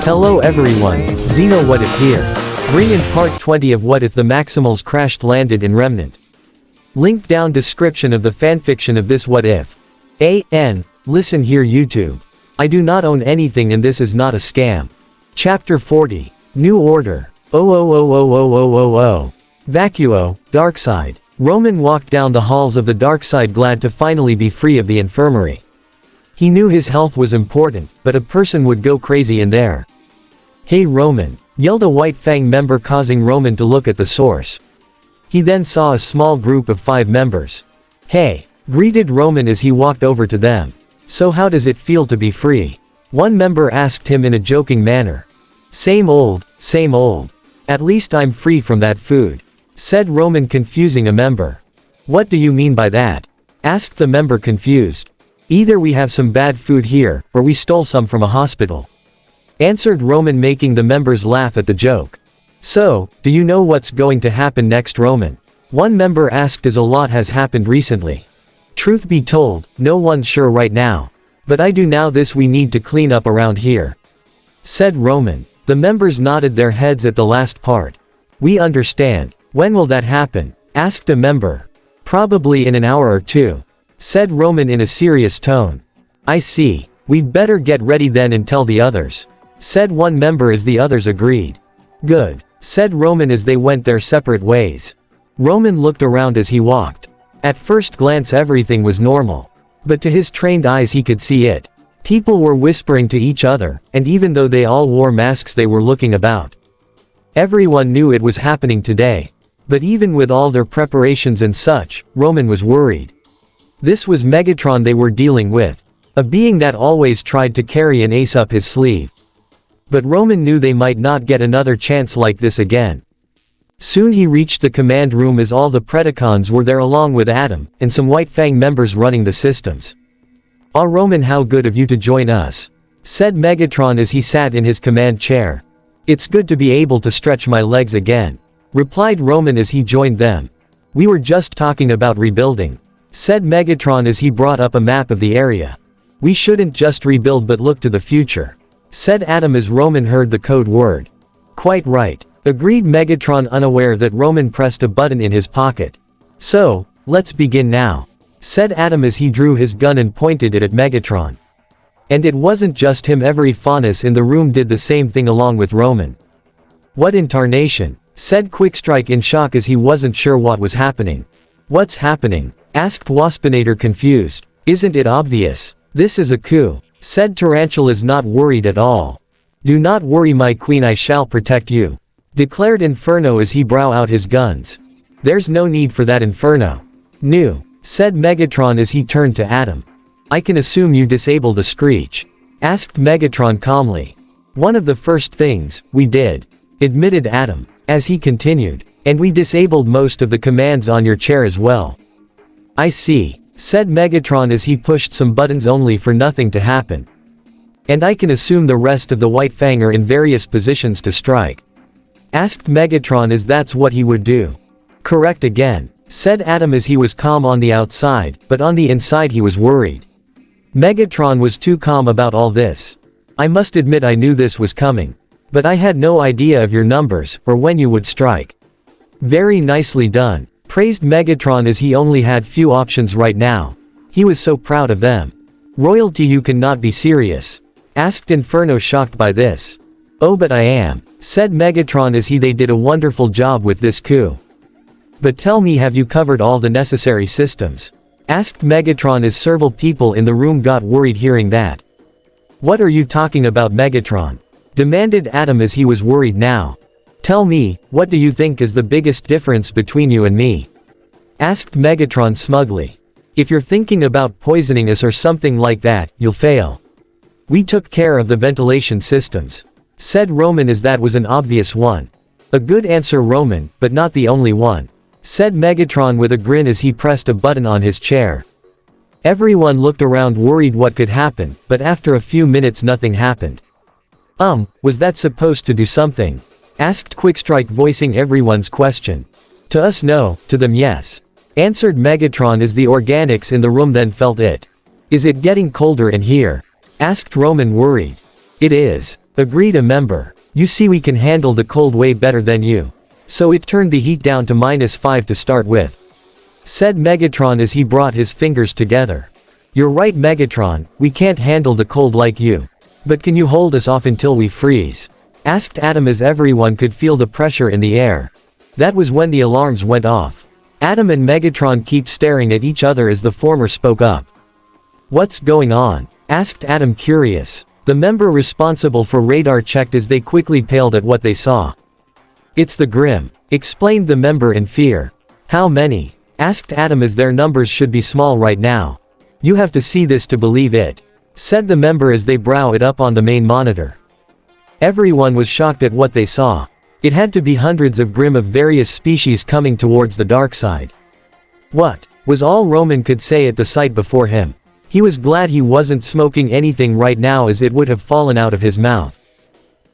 Hello everyone, Xeno What If here. Bring in part 20 of What If the Maximals crashed landed in Remnant. Link down description of the fanfiction of this What If. Listen here YouTube. I do not own anything and this is not a scam. Chapter 40. New Order. Vacuo, Darkside. Roman walked down the halls of the Darkside glad to finally be free of the infirmary. He knew his health was important, but a person would go crazy in there. "Hey Roman," yelled a White Fang member, causing Roman to look at the source. He then saw a small group of 5 members. "Hey," greeted Roman as he walked over to them. "So how does it feel to be free?" One member asked him in a joking manner. Same old. At least I'm free from that food," said Roman, confusing a member. "What do you mean by that?" asked the member, confused. "Either we have some bad food here, or we stole some from a hospital," answered Roman, making the members laugh at the joke. "So, do you know what's going to happen next, Roman?" one member asked, as a lot has happened recently. "Truth be told, no one's sure right now. But I do now. We need to clean up around here," said Roman. The members nodded their heads at the last part. "We understand. When will that happen?" asked a member. "Probably in an hour or 2, said Roman in a serious tone. "I see. We'd better get ready then and tell the others," said one member as the others agreed. "Good," said Roman as they went their separate ways. Roman looked around as he walked. At first glance everything was normal. But to his trained eyes he could see it. People were whispering to each other, and even though they all wore masks they were looking about. Everyone knew it was happening today. But even with all their preparations and such, Roman was worried. This was Megatron they were dealing with. A being that always tried to carry an ace up his sleeve. But Roman knew they might not get another chance like this again. Soon he reached the command room as all the Predacons were there along with Adam, and some White Fang members running the systems. "Ah Roman, how good of you to join us," said Megatron as he sat in his command chair. "It's good to be able to stretch my legs again," replied Roman as he joined them. "We were just talking about rebuilding," said Megatron as he brought up a map of the area. "We shouldn't just rebuild but look to the future," said Adam as Roman heard the code word. "Quite right," agreed Megatron, unaware that Roman pressed a button in his pocket. "So, let's begin now," said Adam as he drew his gun and pointed it at Megatron. And it wasn't just him, every Faunus in the room did the same thing along with Roman. "What in tarnation?" said Quickstrike in shock as he wasn't sure what was happening. "What's happening?" asked Waspinator, confused. "Isn't it obvious? This is a coup," said Tarantulas, not worried at all. "Do not worry my queen, I shall protect you," declared Inferno as he brought out his guns. "There's no need for that, Inferno." "No," said Megatron as he turned to Adam. "I can assume you disabled the Screech?" asked Megatron calmly. "One of the first things we did," admitted Adam, as he continued. "And we disabled most of the commands on your chair as well." "I see," said Megatron as he pushed some buttons only for nothing to happen. "And I can assume the rest of the White Fang are in various positions to strike?" asked Megatron as that's what he would do. "Correct again," said Adam as he was calm on the outside, but on the inside he was worried. Megatron was too calm about all this. "I must admit I knew this was coming. But I had no idea of your numbers, or when you would strike." "Very nicely done," praised Megatron as he only had few options right now. He was so proud of them. "Royalty, you cannot be serious?" asked Inferno, shocked by this. "Oh but I am," said Megatron as they did a wonderful job with this coup. "But tell me, have you covered all the necessary systems?" asked Megatron as several people in the room got worried hearing that. "What are you talking about, Megatron?" demanded Adam as he was worried now. "Tell me, what do you think is the biggest difference between you and me?" asked Megatron smugly. "If you're thinking about poisoning us or something like that, you'll fail. We took care of the ventilation systems," said Roman as that was an obvious one. "A good answer, Roman, but not the only one," said Megatron with a grin as he pressed a button on his chair. Everyone looked around worried what could happen, but after a few minutes nothing happened. Was that supposed to do something?" asked Quickstrike, voicing everyone's question. "To us no, to them yes," answered Megatron as the organics in the room then felt it. "Is it getting colder in here?" asked Roman, worried. "It is," Agreed a member. You see, we can handle the cold way better than you. So it turned the heat down to -5 to start with. Said Megatron as he brought his fingers together. You're right Megatron, we can't handle the cold like you. But can you hold us off until we freeze? Asked Adam as everyone could feel the pressure in the air. That was when the alarms went off. Adam and Megatron keep staring at each other as the former spoke up. What's going on? Asked Adam curious. The member responsible for radar checked as they quickly paled at what they saw. It's the Grimm, explained the member in fear. How many? Asked Adam as their numbers should be small right now. You have to see this to believe it, said the member as they brow it up on the main monitor. Everyone was shocked at what they saw. It had to be hundreds of Grimm of various species coming towards the dark side. What? Was all Roman could say at the sight before him. He was glad he wasn't smoking anything right now as it would have fallen out of his mouth.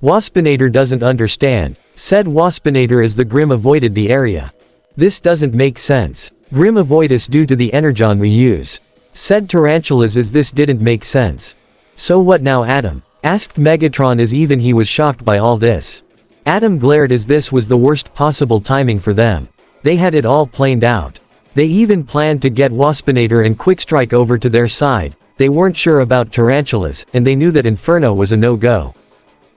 Waspinator doesn't understand, said Waspinator as the Grimm avoided the area. This doesn't make sense. Grimm avoid us due to the energon we use, said Tarantulas as this didn't make sense. So what now Adam? Asked Megatron as even he was shocked by all this. Adam glared as this was the worst possible timing for them. They had it all planned out. They even planned to get Waspinator and Quickstrike over to their side. They weren't sure about Tarantulas, and they knew that Inferno was a no-go.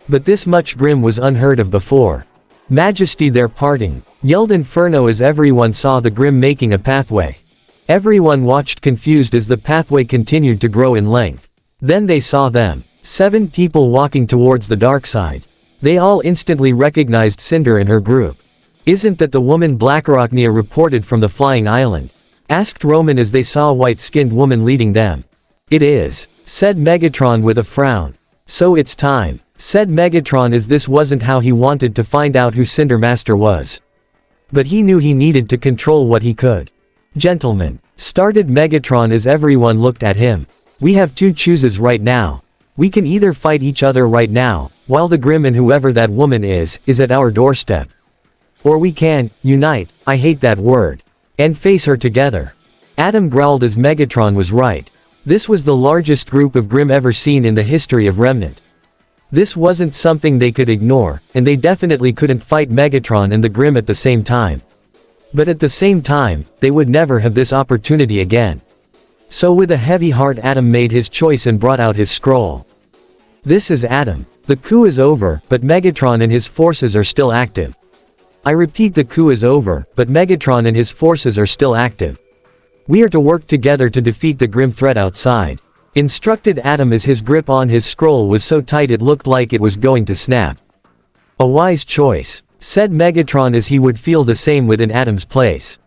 But this much Grimm was unheard of before. Majesty they're parting, yelled Inferno as everyone saw the Grimm making a pathway. Everyone watched confused as the pathway continued to grow in length. Then they saw them. 7 people walking towards the dark side. They all instantly recognized Cinder and her group. Isn't that the woman Blackarachnia reported from the flying island? Asked Roman as they saw a white-skinned woman leading them. It is, said Megatron with a frown. So it's time, said Megatron as this wasn't how he wanted to find out who Cinder Master was. But he knew he needed to control what he could. Gentlemen, started Megatron as everyone looked at him. We have 2 choices right now. We can either fight each other right now, while the Grimm and whoever that woman is at our doorstep. Or we can, unite, I hate that word, and face her together. Adam growled as Megatron was right. This was the largest group of Grimm ever seen in the history of Remnant. This wasn't something they could ignore, and they definitely couldn't fight Megatron and the Grimm at the same time. But at the same time, they would never have this opportunity again. So with a heavy heart Adam made his choice and brought out his scroll. This is Adam. The coup is over, but Megatron and his forces are still active. I repeat, the coup is over, but Megatron and his forces are still active. We are to work together to defeat the Grimm threat outside, instructed Adam as his grip on his scroll was so tight it looked like it was going to snap. A wise choice, said Megatron as he would feel the same within Adam's place.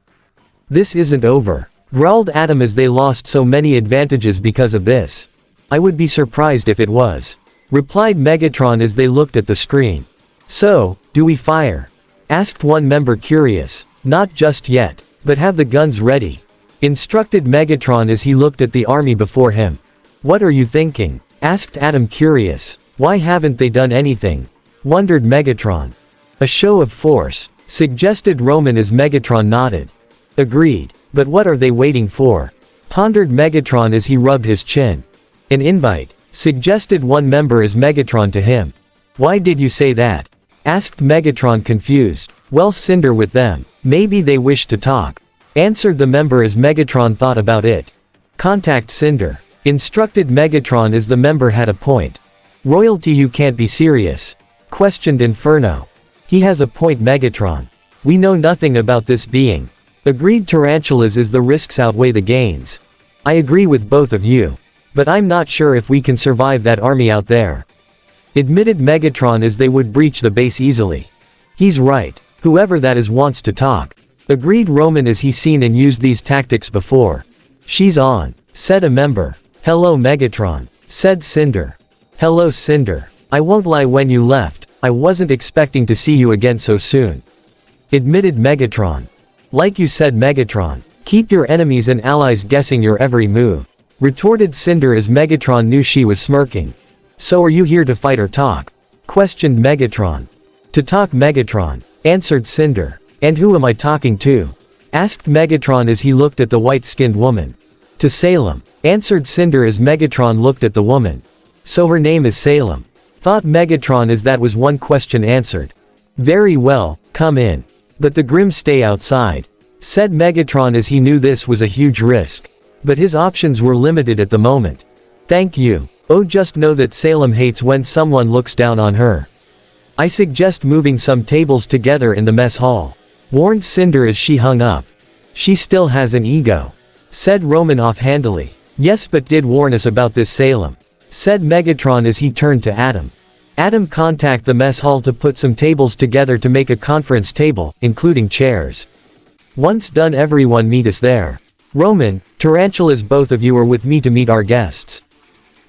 This isn't over, growled Adam as they lost so many advantages because of this. I would be surprised if it was, replied Megatron as they looked at the screen. So, do we fire? Asked one member curious. Not just yet, but have the guns ready, instructed Megatron as he looked at the army before him. What are you thinking? Asked Adam curious. Why haven't they done anything? Wondered Megatron. A show of force, suggested Roman as Megatron nodded. Agreed, but what are they waiting for? Pondered Megatron as he rubbed his chin. An invite, suggested one member as Megatron to him. Why did you say that? Asked Megatron confused. Well, Cinder with them. Maybe they wish to talk, answered the member as Megatron thought about it. Contact Cinder, instructed Megatron as the member had a point. Royalty, you can't be serious, questioned Inferno. He has a point Megatron. We know nothing about this being, agreed Tarantulas as the risks outweigh the gains. I agree with both of you, but I'm not sure if we can survive that army out there, admitted Megatron as they would breach the base easily. He's right, whoever that is wants to talk, agreed Roman as he's seen and used these tactics before. She's on, said a member. Hello Megatron, said Cinder. Hello Cinder. I won't lie, when you left, I wasn't expecting to see you again so soon, admitted Megatron. Like you said Megatron, keep your enemies and allies guessing your every move, retorted Cinder as Megatron knew she was smirking. So are you here to fight or talk? Questioned Megatron. To talk Megatron, answered Cinder. And who am I talking to? Asked Megatron as he looked at the white-skinned woman. To Salem, answered Cinder as Megatron looked at the woman. So her name is Salem. Thought Megatron as that was one question answered. Very well, come in. But the Grimm stay outside. Said Megatron as he knew this was a huge risk. But his options were limited at the moment. Thank you. Oh, just know that Salem hates when someone looks down on her. I suggest moving some tables together in the mess hall. Warned Cinder as she hung up. She still has an ego. Said Roman offhandedly. Yes, but did warn us about this Salem. Said Megatron as he turned to Adam. Adam, contact the mess hall to put some tables together to make a conference table, including chairs. Once done, everyone meet us there. Roman, Tarantulas, both of you are with me to meet our guests.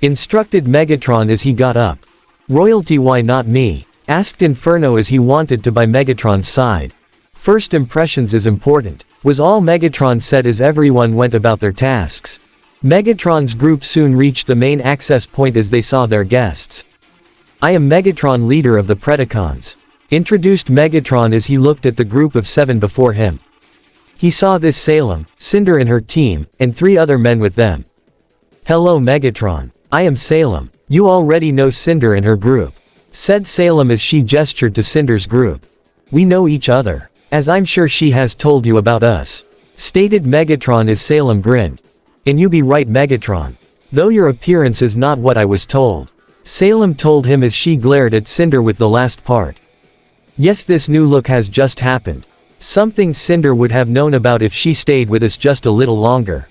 Instructed Megatron as he got up. Royalty, why not me? Asked Inferno as he wanted to by Megatron's side. First impressions is important, was all Megatron said as everyone went about their tasks. Megatron's group soon reached the main access point as they saw their guests. I am Megatron, leader of the Predacons. Introduced Megatron as he looked at the group of 7 before him. He saw this Salem, Cinder and her team, and 3 other men with them. Hello Megatron. I am Salem. You already know Cinder and her group. Said Salem as she gestured to Cinder's group. We know each other, as I'm sure she has told you about us. Stated Megatron as Salem grinned. And you be right Megatron. Though your appearance is not what I was told. Salem told him as she glared at Cinder with the last part. Yes, this new look has just happened. Something Cinder would have known about if she stayed with us just a little longer.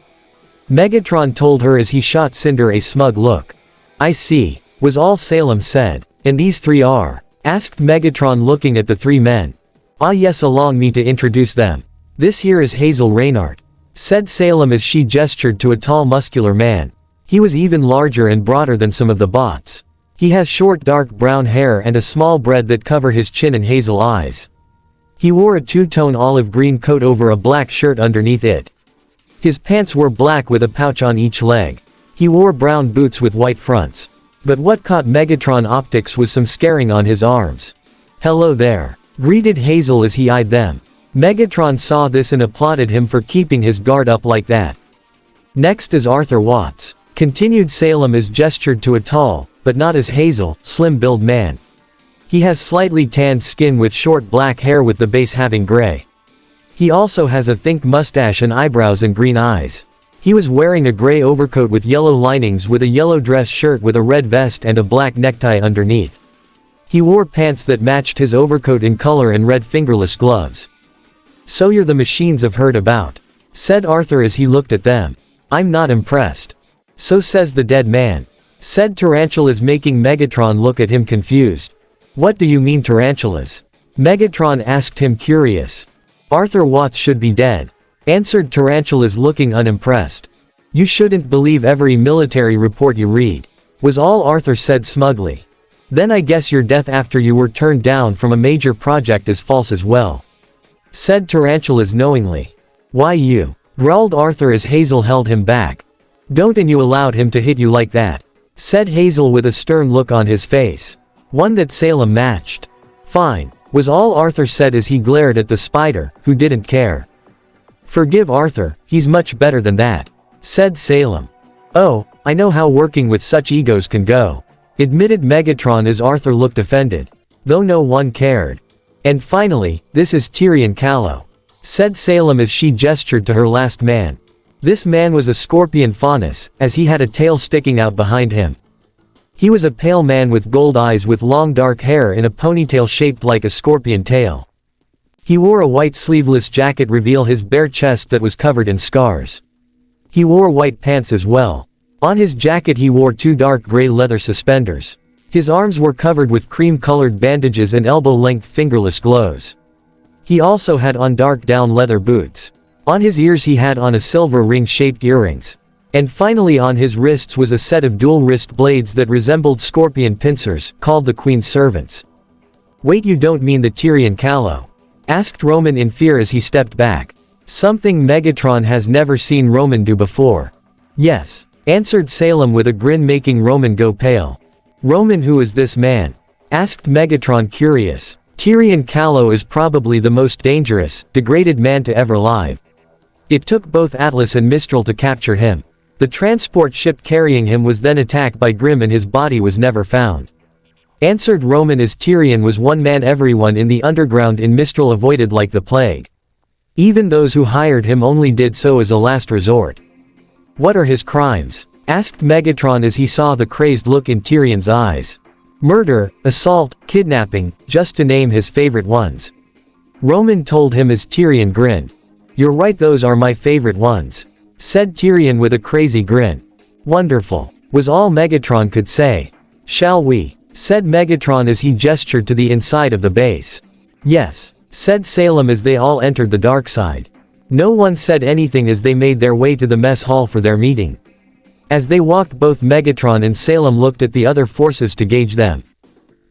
Megatron told her as he shot Cinder a smug look. I see, was all Salem said. And these 3 are? Asked Megatron looking at the 3 men. Ah yes, allow me to introduce them. This here is Hazel Reinhardt. Said Salem as she gestured to a tall muscular man. He was even larger and broader than some of the bots. He has short dark brown hair and a small braid that cover his chin and hazel eyes. He wore a 2-tone olive green coat over a black shirt underneath it. His pants were black with a pouch on each leg. He wore brown boots with white fronts. But what caught Megatron optics was some scarring on his arms. Hello there. Greeted Hazel as he eyed them. Megatron saw this and applauded him for keeping his guard up like that. Next is Arthur Watts. Continued Salem as gestured to a tall, but not as Hazel, slim-build man. He has slightly tanned skin with short black hair with the base having gray. He also has a thick mustache and eyebrows and green eyes. He was wearing a gray overcoat with yellow linings with a yellow dress shirt with a red vest and a black necktie underneath. He wore pants that matched his overcoat in color and red fingerless gloves. So you're the machines I've heard about. Said Arthur as he looked at them. I'm not impressed. So says the dead man. Said Tarantulas making Megatron look at him confused. What do you mean Tarantulas? Megatron asked him curious. Arthur Watts should be dead. Answered Tarantulas looking unimpressed. You shouldn't believe every military report you read. Was all Arthur said smugly. Then I guess your death after you were turned down from a major project is false as well. Said Tarantulas knowingly. Why you? Growled Arthur as Hazel held him back. Don't, and you allowed him to hit you like that. Said Hazel with a stern look on his face. One that Salem matched. Fine, was all Arthur said as he glared at the spider, who didn't care. Forgive Arthur, he's much better than that. Said Salem. Oh, I know how working with such egos can go. Admitted Megatron as Arthur looked offended. Though no one cared. And finally, this is Tyrion Callow. Said Salem as she gestured to her last man. This man was a scorpion faunus, as he had a tail sticking out behind him. He was a pale man with gold eyes with long dark hair in a ponytail shaped like a scorpion tail. He wore a white sleeveless jacket reveal his bare chest that was covered in scars. He wore white pants as well. On his jacket he wore 2 dark gray leather suspenders. His arms were covered with cream-colored bandages and elbow-length fingerless gloves. He also had on dark down leather boots. On his ears he had on a silver ring-shaped earrings. And finally on his wrists was a set of dual wrist blades that resembled scorpion pincers, called the Queen's Servants. Wait, you don't mean the Tyrion Callow? Asked Roman in fear as he stepped back. Something Megatron has never seen Roman do before. Yes. Answered Salem with a grin making Roman go pale. Roman, who is this man? Asked Megatron curious. Tyrion Callow is probably the most dangerous, degraded man to ever live. It took both Atlas and Mistral to capture him. The transport ship carrying him was then attacked by Grimm and his body was never found. answered Roman as Tyrion was one man everyone in the underground in Mistral avoided like the plague. Even those who hired him only did so as a last resort. What are his crimes? Asked Megatron as he saw the crazed look in Tyrion's eyes. Murder, assault, kidnapping, just to name his favorite ones. Roman told him as Tyrion grinned. You're right, those are my favorite ones, said Tyrion with a crazy grin. Wonderful, was all Megatron could say. Shall we? Said Megatron as he gestured to the inside of the base. Yes, said Salem as they all entered the dark side. No one said anything as they made their way to the mess hall for their meeting. As they walked, both Megatron and Salem looked at the other forces to gauge them.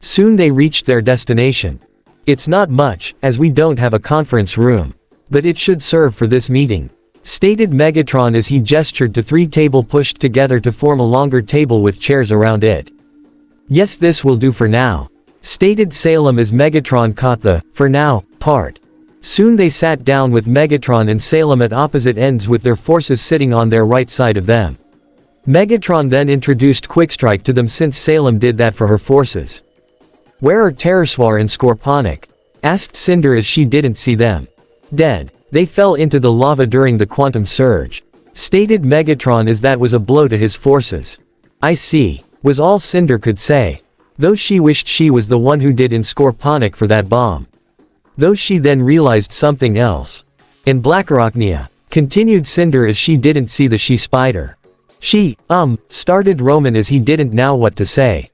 Soon they reached their destination. It's not much, as we don't have a conference room. But it should serve for this meeting, stated Megatron as he gestured to 3 tables pushed together to form a longer table with chairs around it. Yes, this will do for now, stated Salem as Megatron caught the "for now" part. Soon they sat down with Megatron and Salem at opposite ends with their forces sitting on their right side of them. Megatron then introduced Quickstrike to them since Salem did that for her forces. Where are Terraswar and Scorponic? Asked Cinder as she didn't see them. Dead. They fell into the lava during the quantum surge, stated Megatron as that was a blow to his forces. I see, was all Cinder could say. Though she wished she was the one who did in Scorponic for that bomb. Though she then realized something else. In Blackarachnia, continued Cinder as she didn't see the she-spider. She, started Roman as he didn't know what to say.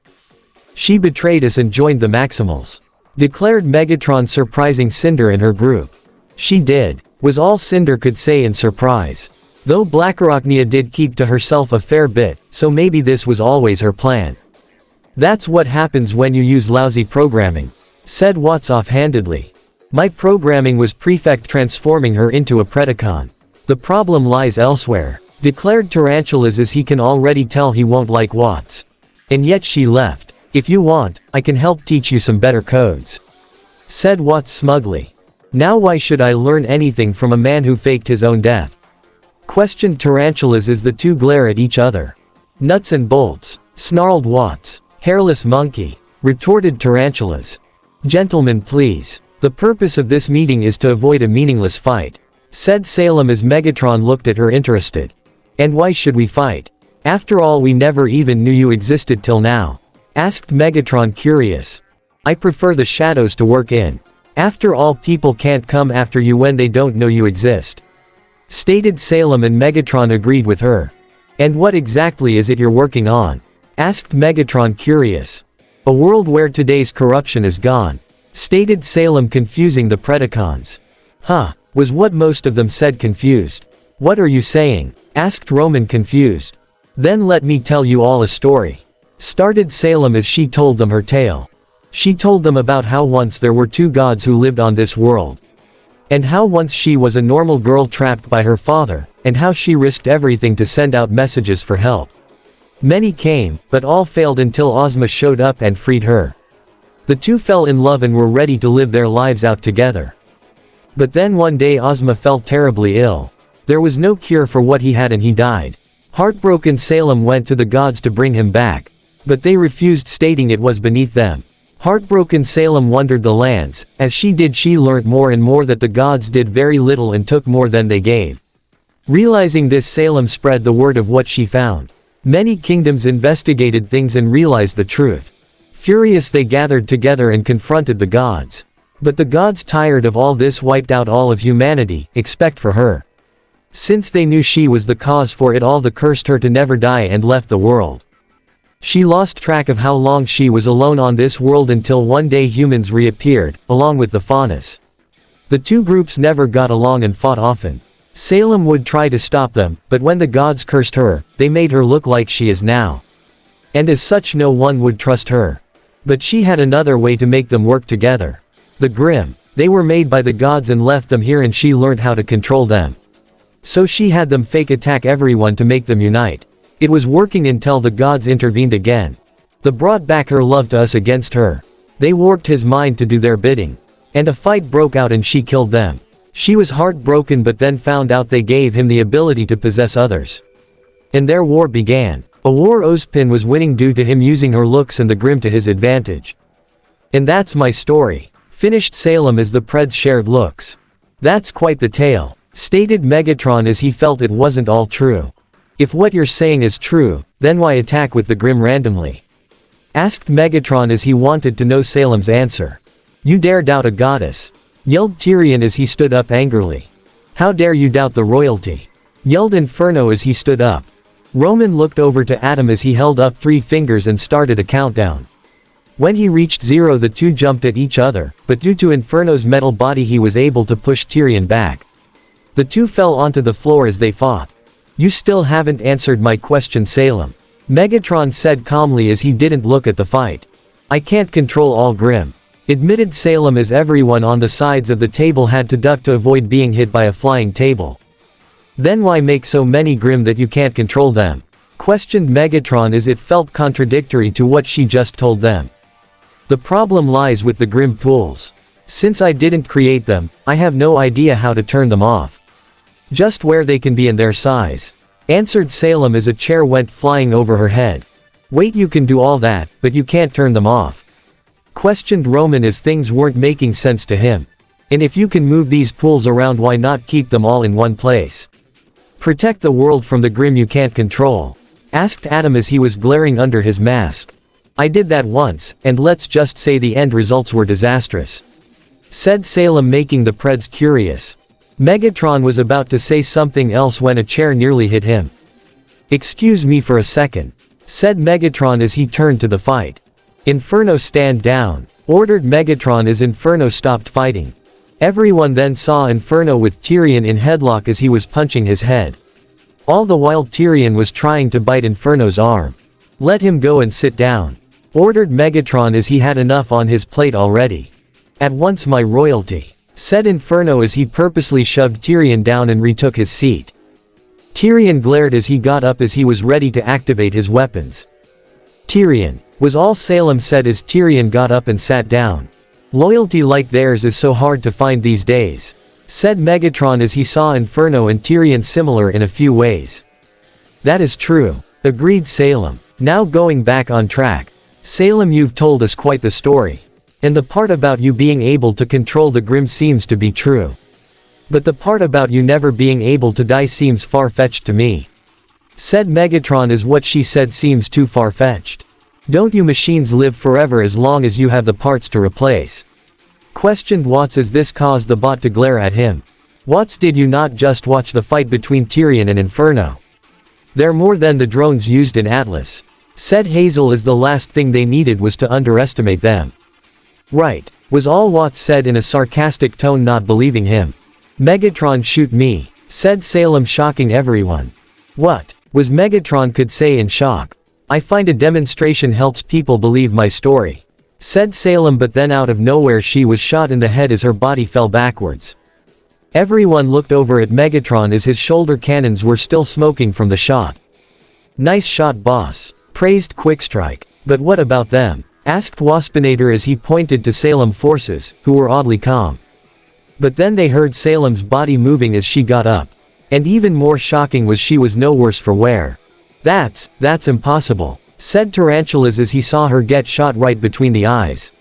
She betrayed us and joined the Maximals, declared Megatron, surprising Cinder and her group. She did, was all Cinder could say in surprise. Though Blackarachnia did keep to herself a fair bit, so maybe this was always her plan. That's what happens when you use lousy programming, said Watts offhandedly. My programming was perfect, transforming her into a Predacon. The problem lies elsewhere, declared Tarantulas as he can already tell he won't like Watts. And yet she left. If you want, I can help teach you some better codes, said Watts smugly. Now why should I learn anything from a man who faked his own death? Questioned Tarantulas as the two glare at each other. Nuts and bolts, snarled Watts. Hairless monkey, retorted Tarantulas. Gentlemen, please. The purpose of this meeting is to avoid a meaningless fight, said Salem as Megatron looked at her interested. And why should we fight? After all, we never even knew you existed till now, asked Megatron curious. I prefer the shadows to work in. After all, people can't come after you when they don't know you exist, stated Salem, and Megatron agreed with her. And what exactly is it you're working on? Asked Megatron curious. A world where today's corruption is gone, stated Salem, confusing the Predacons. Huh, was what most of them said, confused. What are you saying? Asked Roman, confused. Then let me tell you all a story, started Salem as she told them her tale. She told them about how once there were 2 gods who lived on this world. And how once she was a normal girl trapped by her father, and how she risked everything to send out messages for help. Many came, but all failed until Ozma showed up and freed her. The two fell in love and were ready to live their lives out together. But then one day Ozma fell terribly ill. There was no cure for what he had and he died. Heartbroken, Salem went to the gods to bring him back. But they refused, stating it was beneath them. Heartbroken, Salem wandered the lands. As she did, she learnt more and more that the gods did very little and took more than they gave. Realizing this, Salem spread the word of what she found. Many kingdoms investigated things and realized the truth. Furious, they gathered together and confronted the gods. But the gods, tired of all this, wiped out all of humanity, except for her. Since they knew she was the cause for it all, they cursed her to never die and left the world. She lost track of how long she was alone on this world until one day humans reappeared, along with the Faunus. The two groups never got along and fought often. Salem would try to stop them, but when the gods cursed her, they made her look like she is now. And as such, no one would trust her. But she had another way to make them work together. The Grimm. They were made by the gods and left them here, and she learned how to control them. So she had them fake attack everyone to make them unite. It was working until the gods intervened again. They brought back her love to us against her. They warped his mind to do their bidding. And a fight broke out and she killed them. She was heartbroken, but then found out they gave him the ability to possess others. And their war began. A war Ozpin was winning due to him using her looks and the Grimm to his advantage. And that's my story. Finished Salem as the Preds shared looks. That's quite the tale, stated Megatron as he felt it wasn't all true. If what you're saying is true, then why attack with the Grimm randomly? Asked Megatron as he wanted to know Salem's answer. You dare doubt a goddess? Yelled Tyrion as he stood up angrily. How dare you doubt the royalty? Yelled Inferno as he stood up. Roman looked over to Adam as he held up 3 fingers and started a countdown. When he reached 0, the two jumped at each other, but due to Inferno's metal body he was able to push Tyrion back. The two fell onto the floor as they fought. You still haven't answered my question, Salem. Megatron said calmly as he didn't look at the fight. I can't control all Grimm, admitted Salem as everyone on the sides of the table had to duck to avoid being hit by a flying table. Then why make so many Grimm that you can't control them? Questioned Megatron as it felt contradictory to what she just told them. The problem lies with the Grimm pools. Since I didn't create them, I have no idea how to turn them off. Just where they can be and their size, answered Salem as a chair went flying over her head. Wait, you can do all that, but you can't turn them off? Questioned Roman as things weren't making sense to him. And if you can move these pools around, why not keep them all in one place? Protect the world from the Grimm you can't control? Asked Adam as he was glaring under his mask. I did that once, and let's just say the end results were disastrous, said Salem, making the Preds curious. Megatron was about to say something else when a chair nearly hit him. Excuse me for a second, said Megatron as he turned to the fight. Inferno, stand down, ordered Megatron as Inferno stopped fighting. Everyone then saw Inferno with Tyrion in headlock as he was punching his head. All the while Tyrion was trying to bite Inferno's arm. Let him go and sit down, ordered Megatron as he had enough on his plate already. At once, my royalty, said Inferno as he purposely shoved Tyrion down and retook his seat. Tyrion glared as he got up as he was ready to activate his weapons. Tyrion, was all Salem said as Tyrion got up and sat down. Loyalty like theirs is so hard to find these days, said Megatron as he saw Inferno and Tyrion similar in a few ways. That is true, agreed Salem. Now going back on track. Salem, you've told us quite the story. And the part about you being able to control the Grimm seems to be true. But the part about you never being able to die seems far-fetched to me, said Megatron as what she said seems too far-fetched. Don't you machines live forever as long as you have the parts to replace? Questioned Watts as this caused the bot to glare at him. Watts, did you not just watch the fight between Tyrion and Inferno? They're more than the drones used in Atlas, said Hazel as the last thing they needed was to underestimate them. Right, was all Watts said in a sarcastic tone, not believing him. Megatron, shoot me, said Salem, shocking everyone. What was Megatron could say in shock. I find a demonstration helps people believe my story, said Salem, but then out of nowhere she was shot in the head as her body fell backwards. Everyone looked over at Megatron as his shoulder cannons were still smoking from the shot. Nice shot, boss, praised Quickstrike. But what about them? Asked Waspinator as he pointed to Salem forces, who were oddly calm. But then they heard Salem's body moving as she got up. And even more shocking was she was no worse for wear. That's impossible, said Tarantulas as he saw her get shot right between the eyes.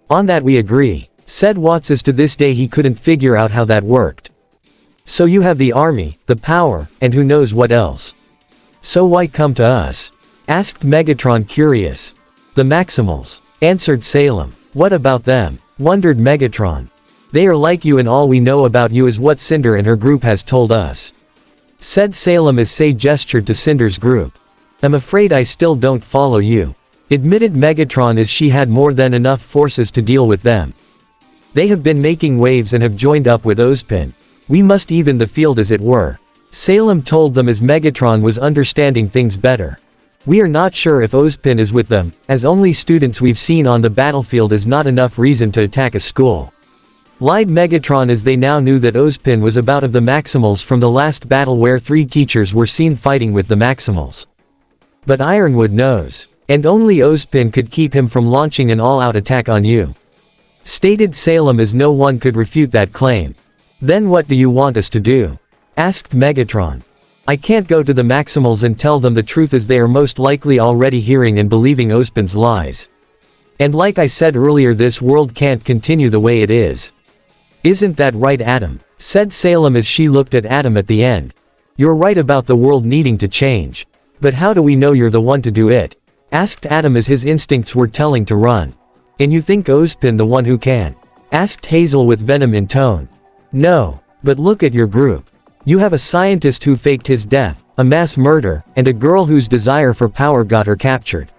On that we agree, said Watts as to this day he couldn't figure out how that worked. So you have the army, the power, and who knows what else. So why come to us? Asked Megatron, curious. The Maximals, answered Salem. What about them? Wondered Megatron. They are like you, and all we know about you is what Cinder and her group has told us, said Salem as Say gestured to Cinder's group. I'm afraid I still don't follow you, admitted Megatron as she had more than enough forces to deal with them. They have been making waves and have joined up with Ozpin. We must even the field as it were, Salem told them as Megatron was understanding things better. We are not sure if Ozpin is with them, as only students we've seen on the battlefield is not enough reason to attack a school, lied Megatron as they now knew that Ozpin was about of the Maximals from the last battle where 3 teachers were seen fighting with the Maximals. But Ironwood knows, and only Ozpin could keep him from launching an all-out attack on you, stated Salem as no one could refute that claim. Then what do you want us to do? Asked Megatron. I can't go to the Maximals and tell them the truth as they are most likely already hearing and believing Ozpin's lies. And like I said earlier, this world can't continue the way it is. Isn't that right, Adam? Said Salem as she looked at Adam at the end. You're right about the world needing to change. But how do we know you're the one to do it? Asked Adam as his instincts were telling to run. And you think Ozpin the one who can? Asked Hazel with venom in tone. No. But look at your group. You have a scientist who faked his death, a mass murder, and a girl whose desire for power got her captured.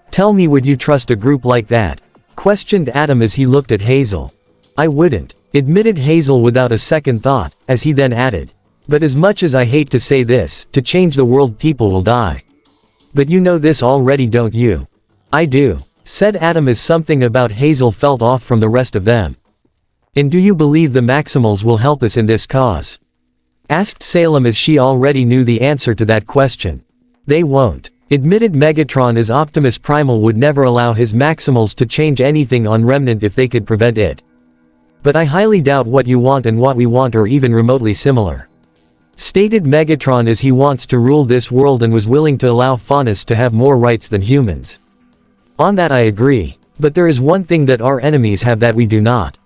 Tell me, would you trust a group like that? Questioned Adam as he looked at Hazel. I wouldn't, admitted Hazel without a second thought, as he then added. But as much as I hate to say this, to change the world people will die. But you know this already, don't you? I do, said Adam as something about Hazel felt off from the rest of them. And do you believe the Maximals will help us in this cause? Asked Salem as she already knew the answer to that question. They won't, admitted Megatron as Optimus Primal would never allow his Maximals to change anything on Remnant if they could prevent it. But I highly doubt what you want and what we want are even remotely similar. Stated Megatron as he wants to rule this world and was willing to allow Faunus to have more rights than humans. On that I agree, but there is one thing that our enemies have that we do not.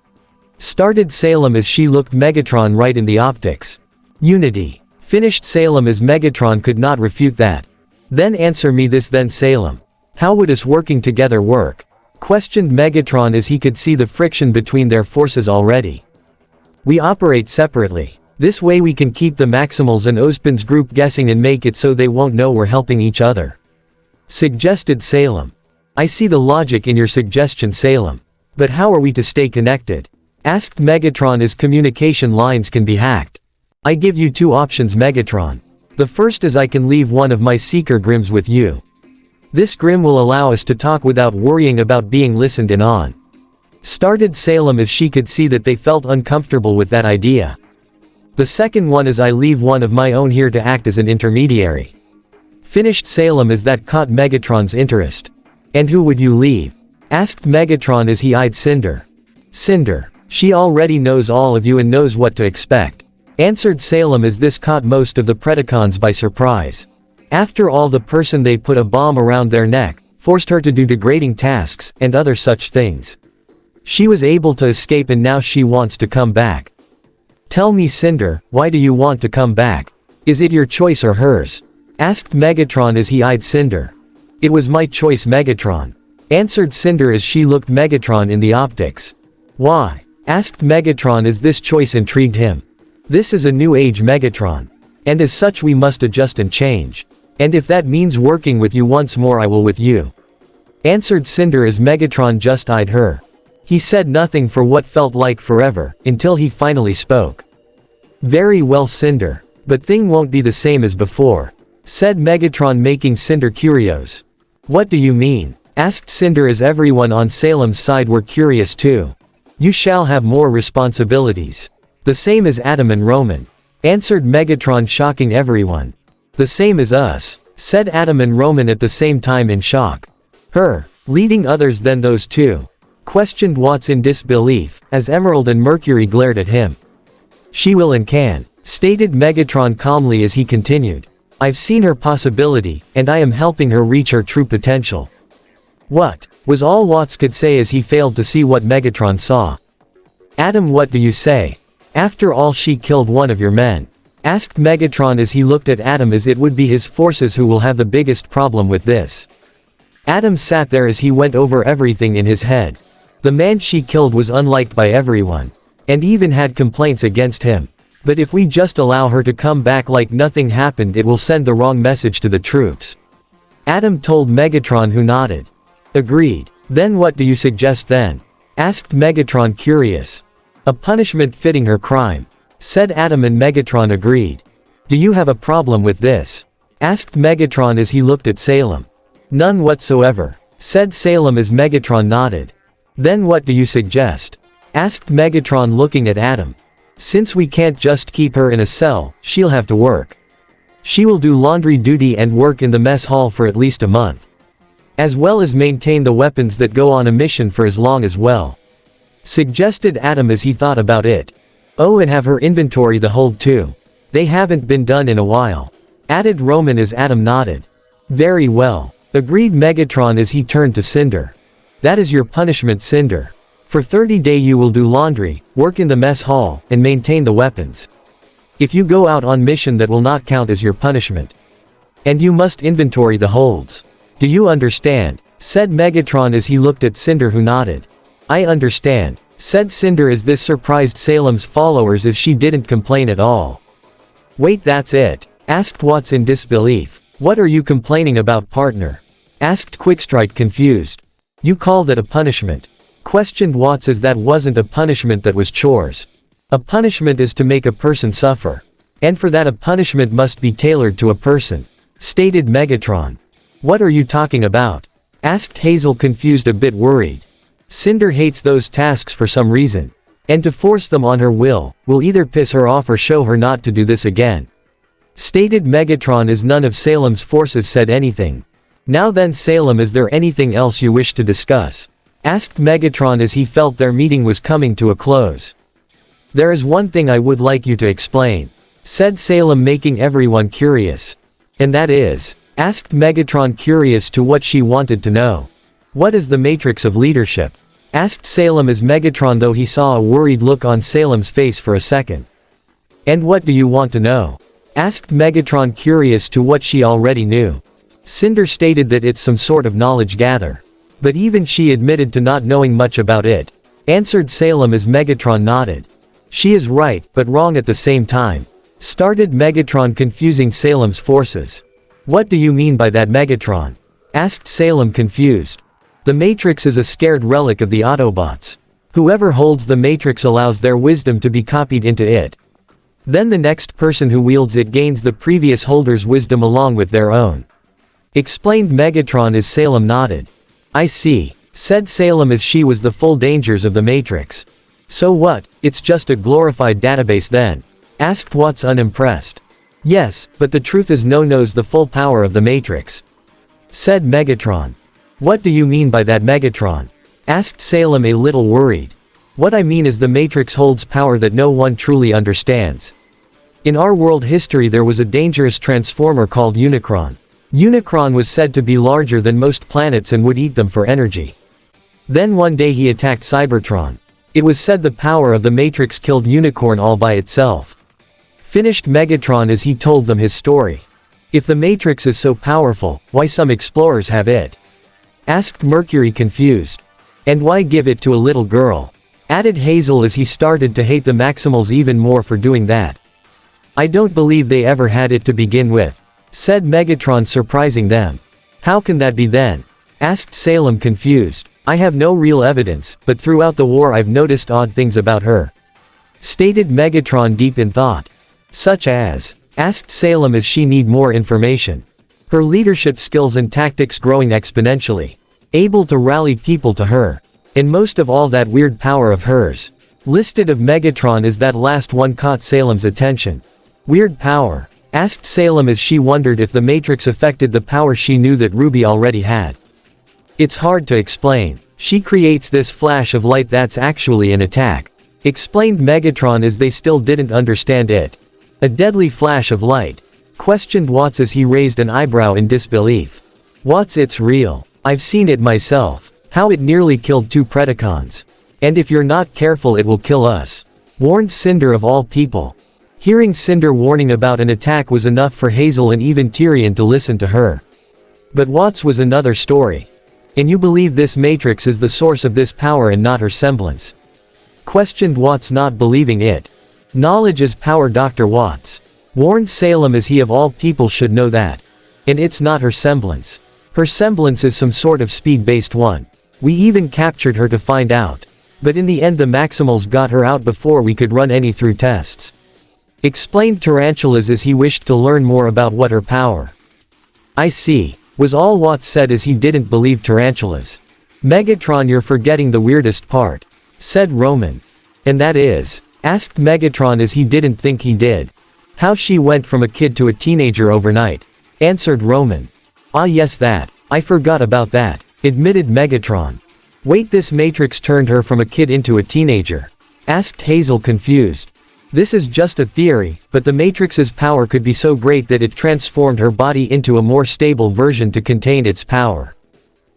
Started Salem as she looked Megatron right in the optics. Unity. Finished Salem as Megatron could not refute that. Then answer me this then, Salem. How would us working together work? Questioned Megatron as he could see the friction between their forces already. We operate separately. This way we can keep the Maximals and Ozpin's group guessing and make it so they won't know we're helping each other. Suggested Salem. I see the logic in your suggestion, Salem. But how are we to stay connected? Asked Megatron as communication lines can be hacked. I give you two options, Megatron. The first is I can leave one of my Seeker Grims with you. This Grim will allow us to talk without worrying about being listened in on. Started Salem as she could see that they felt uncomfortable with that idea. The second one is I leave one of my own here to act as an intermediary. Finished Salem as that caught Megatron's interest. And who would you leave? Asked Megatron as he eyed Cinder. Cinder. She already knows all of you and knows what to expect. Answered Salem as this caught most of the Predacons by surprise. After all, the person they put a bomb around their neck, forced her to do degrading tasks, and other such things. She was able to escape and now she wants to come back. Tell me, Cinder, why do you want to come back? Is it your choice or hers? Asked Megatron as he eyed Cinder. It was my choice, Megatron. Answered Cinder as she looked Megatron in the optics. Why? Asked Megatron as this choice intrigued him. This is a new age, Megatron. And as such we must adjust and change. And if that means working with you once more, I will with you. Answered Cinder as Megatron just eyed her. He said nothing for what felt like forever, until he finally spoke. Very well, Cinder. But thing won't be the same as before. Said Megatron, making Cinder curious. What do you mean? Asked Cinder as everyone on Salem's side were curious too. You shall have more responsibilities. The same as Adam and Roman. Answered Megatron, shocking everyone. The same as us. Said Adam and Roman at the same time in shock. Her. Leading others than those two? Questioned Watts in disbelief, as Emerald and Mercury glared at him. She will and can. Stated Megatron calmly as he continued. I've seen her possibility, and I am helping her reach her true potential. What? Was all Watts could say as he failed to see what Megatron saw. Adam, what do you say? After all, she killed one of your men. Asked Megatron as he looked at Adam as it would be his forces who will have the biggest problem with this. Adam sat there as he went over everything in his head. The man she killed was unliked by everyone. And even had complaints against him. But if we just allow her to come back like nothing happened, it will send the wrong message to the troops. Adam told Megatron, who nodded. Agreed. Then what do you suggest then? Asked Megatron, curious. A punishment fitting her crime. Said Adam, and Megatron agreed. Do you have a problem with this? Asked Megatron as he looked at Salem. None whatsoever. Said Salem as Megatron nodded. Then what do you suggest? Asked Megatron, looking at Adam. Since we can't just keep her in a cell, she'll have to work. She will do laundry duty and work in the mess hall for at least a month. As well as maintain the weapons that go on a mission for as long as well. Suggested Adam as he thought about it. Oh, and have her inventory the hold too. They haven't been done in a while. added Roman as Adam nodded. Very well, agreed Megatron as he turned to Cinder. That is your punishment, Cinder. For 30 days you will do laundry, work in the mess hall, and maintain the weapons. If you go out on mission, that will not count as your punishment. And you must inventory the holds. Do you understand? Said Megatron as he looked at Cinder, who nodded. I understand, said Cinder as this surprised Salem's followers as she didn't complain at all. Wait, that's it? Asked Watts in disbelief. What are you complaining about, partner? Asked Quickstrike confused. You call that a punishment? Questioned Watts as that wasn't a punishment, that was chores. A punishment is to make a person suffer. And for that a punishment must be tailored to a person, stated Megatron. What are you talking about? Asked Hazel, confused, a bit worried. Cinder hates those tasks for some reason. And to force them on her will either piss her off or show her not to do this again, stated Megatron as none of Salem's forces said anything. Now then, Salem, is there anything else you wish to discuss? Asked Megatron as he felt their meeting was coming to a close. There is one thing I would like you to explain, said Salem, making everyone curious. And that is? Asked Megatron, curious to what she wanted to know. What is the matrix of leadership? Asked Salem as Megatron, though he saw a worried look on Salem's face for a second. And what do you want to know? Asked Megatron, curious to what she already knew. Cinder stated that it's some sort of knowledge gather. But even she admitted to not knowing much about it, answered Salem as Megatron nodded. She is right, but wrong at the same time, started Megatron, confusing Salem's forces. What do you mean by that, Megatron? Asked Salem, confused. The Matrix is a scared relic of the Autobots. Whoever holds the Matrix allows their wisdom to be copied into it. Then the next person who wields it gains the previous holder's wisdom along with their own, explained Megatron as Salem nodded. I see, said Salem as she was the full dangers of the Matrix. So what, it's just a glorified database then? Asked Watts, unimpressed. Yes, but the truth is no knows the full power of the Matrix, said Megatron. What do you mean by that, Megatron? Asked Salem, a little worried. What I mean is the Matrix holds power that no one truly understands. In our world history there was a dangerous transformer called Unicron. Unicron was said to be larger than most planets and would eat them for energy. Then one day he attacked Cybertron. It was said the power of the Matrix killed Unicorn all by itself. Finished Megatron as he told them his story. If the Matrix is so powerful, why some explorers have it? Asked Mercury, confused. And why give it to a little girl? Added Hazel as he started to hate the Maximals even more for doing that. I don't believe they ever had it to begin with, said Megatron, surprising them. How can that be then? Asked Salem, confused. I have no real evidence, but throughout the war I've noticed odd things about her, stated Megatron, deep in thought. Such as? Asked Salem as she need more information. Her leadership skills and tactics growing exponentially. Able to rally people to her. And most of all that weird power of hers. Listed of Megatron as that last one caught Salem's attention. Weird power? Asked Salem as she wondered if the Matrix affected the power she knew that Ruby already had. It's hard to explain. She creates this flash of light that's actually an attack, explained Megatron as they still didn't understand it. A deadly flash of light? Questioned Watts as he raised an eyebrow in disbelief. Watts, it's real. I've seen it myself. How it nearly killed 2 Predacons. And if you're not careful it will kill us, warned Cinder of all people. Hearing Cinder warning about an attack was enough for Hazel and even Tyrion to listen to her. But Watts was another story. And you believe this Matrix is the source of this power and not her semblance? Questioned Watts, not believing it. Knowledge is power, Dr. Watts, warned Salem as he of all people should know that. And it's not her semblance. Her semblance is some sort of speed-based one. We even captured her to find out. But in the end the Maximals got her out before we could run any through tests, explained Tarantulas as he wished to learn more about what her power. I see, was all Watts said as he didn't believe Tarantulas. Megatron, you're forgetting the weirdest part, said Roman. And that is? Asked Megatron as he didn't think he did. How she went from a kid to a teenager overnight, answered Roman. Ah yes, that. I forgot about that, admitted Megatron. Wait, this Matrix turned her from a kid into a teenager? Asked Hazel, confused. This is just a theory, but the Matrix's power could be so great that it transformed her body into a more stable version to contain its power.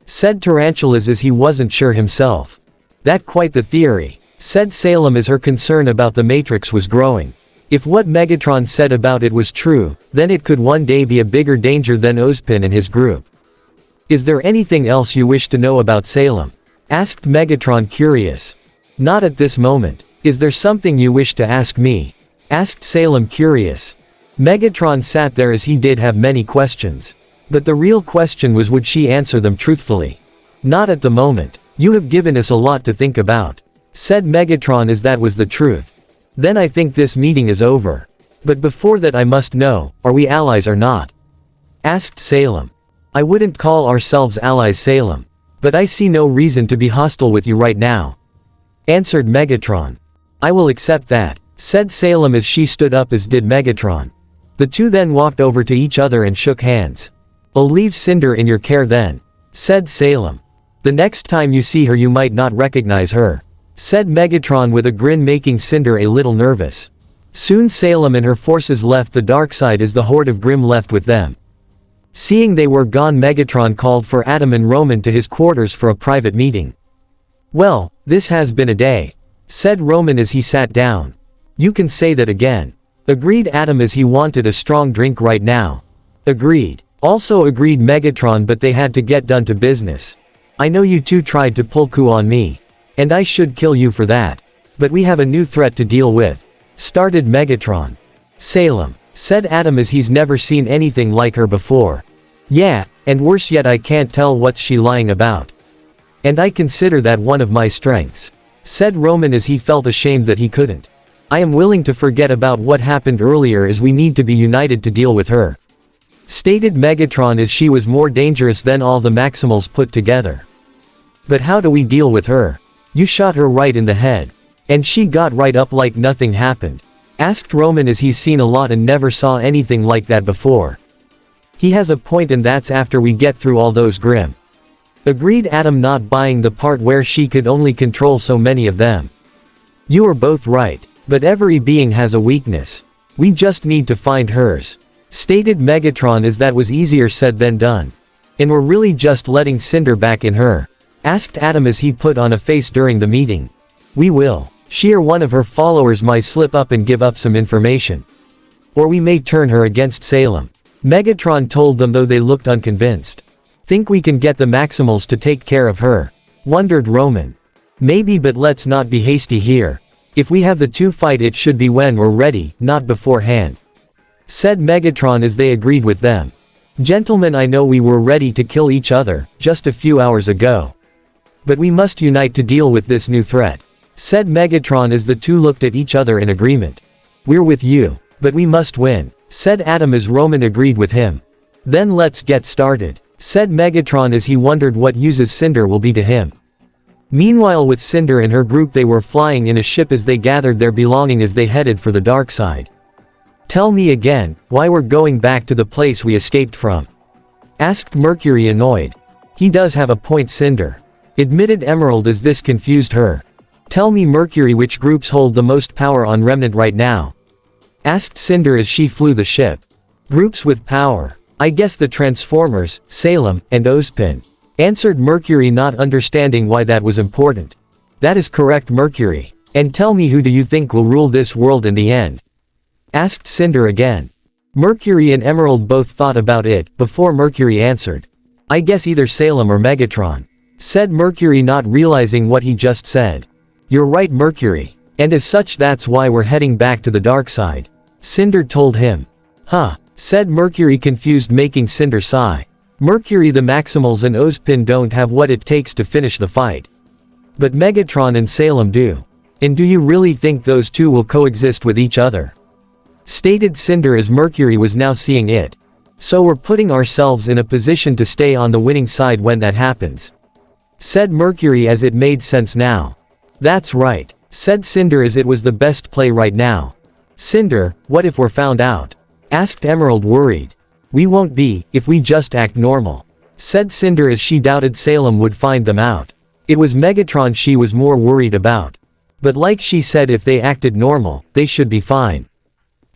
Said Tarantulas as he wasn't sure himself. That quite the theory. Said Salem as her concern about the Matrix was growing. If what Megatron said about it was true, then it could one day be a bigger danger than Ozpin and his group. Is there anything else you wish to know about Salem? Asked Megatron curious. Not at this moment. Is there something you wish to ask me? Asked Salem curious. Megatron sat there as he did have many questions. But the real question was, would she answer them truthfully? Not at the moment. You have given us a lot to think about. Said Megatron as that was the truth. Then I think this meeting is over. But before that I must know, are we allies or not? Asked Salem. I wouldn't call ourselves allies, Salem. But I see no reason to be hostile with you right now. Answered Megatron. I will accept that, said Salem as she stood up as did Megatron. The two then walked over to each other and shook hands. I'll leave Cinder in your care then, said Salem. The next time you see her you might not recognize her, said Megatron with a grin, making Cinder a little nervous. Soon Salem and her forces left the dark side as the horde of Grimm left with them. Seeing they were gone, Megatron called for Adam and Roman to his quarters for a private meeting. Well, this has been a day, said Roman as he sat down. You can say that again, agreed Adam as he wanted a strong drink right now. Agreed. Also agreed Megatron, but they had to get down to business. I know you two tried to pull coup on me. And I should kill you for that. But we have a new threat to deal with, started Megatron. Salem, said Adam as he's never seen anything like her before. Yeah, and worse yet, I can't tell what's she lying about. And I consider that one of my strengths, said Roman as he felt ashamed that he couldn't. I am willing to forget about what happened earlier as we need to be united to deal with her, stated Megatron as she was more dangerous than all the Maximals put together. But how do we deal with her? You shot her right in the head. And she got right up like nothing happened, asked Roman as he's seen a lot and never saw anything like that before. He has a point, and that's after we get through all those Grimm. Agreed Adam, not buying the part where she could only control so many of them. You are both right, but every being has a weakness. We just need to find hers, stated Megatron as that was easier said than done. And we're really just letting Cinder back in her, asked Adam as he put on a face during the meeting. We will. She or one of her followers might slip up and give up some information. Or we may turn her against Salem, Megatron told them, though they looked unconvinced. Think we can get the Maximals to take care of her? Wondered Roman. Maybe, but let's not be hasty here. If we have the two fight, it should be when we're ready, not beforehand, said Megatron as they agreed with them. Gentlemen, I know we were ready to kill each other just a few hours ago. But we must unite to deal with this new threat, said Megatron as the two looked at each other in agreement. We're with you, but we must win, said Adam as Roman agreed with him. Then let's get started, said Megatron as he wondered what uses Cinder will be to him. Meanwhile, with Cinder and her group, they were flying in a ship as they gathered their belongings as they headed for the dark side. Tell me again, why we're going back to the place we escaped from? Asked Mercury, annoyed. He does have a point, Cinder, admitted Emerald as this confused her. Tell me, Mercury, which groups hold the most power on Remnant right now? Asked Cinder as she flew the ship. Groups with power? I guess the Transformers, Salem, and Ozpin, answered Mercury, not understanding why that was important. That is correct, Mercury. And tell me, who do you think will rule this world in the end? Asked Cinder again. Mercury and Emerald both thought about it before Mercury answered. I guess either Salem or Megatron, said Mercury, not realizing what he just said. You're right, Mercury. And as such, that's why we're heading back to the dark side, Cinder told him. Huh, said Mercury, confused, making Cinder sigh. Mercury, the Maximals and Ozpin don't have what it takes to finish the fight. But Megatron and Salem do. And do you really think those two will coexist with each other? Stated Cinder as Mercury was now seeing it. So we're putting ourselves in a position to stay on the winning side when that happens, said Mercury as it made sense now. That's right, said Cinder as it was the best play right now. Cinder, what if we're found out? Asked Emerald, worried. We won't be, if we just act normal, said Cinder as she doubted Salem would find them out. It was Megatron she was more worried about. But like she said, if they acted normal, they should be fine.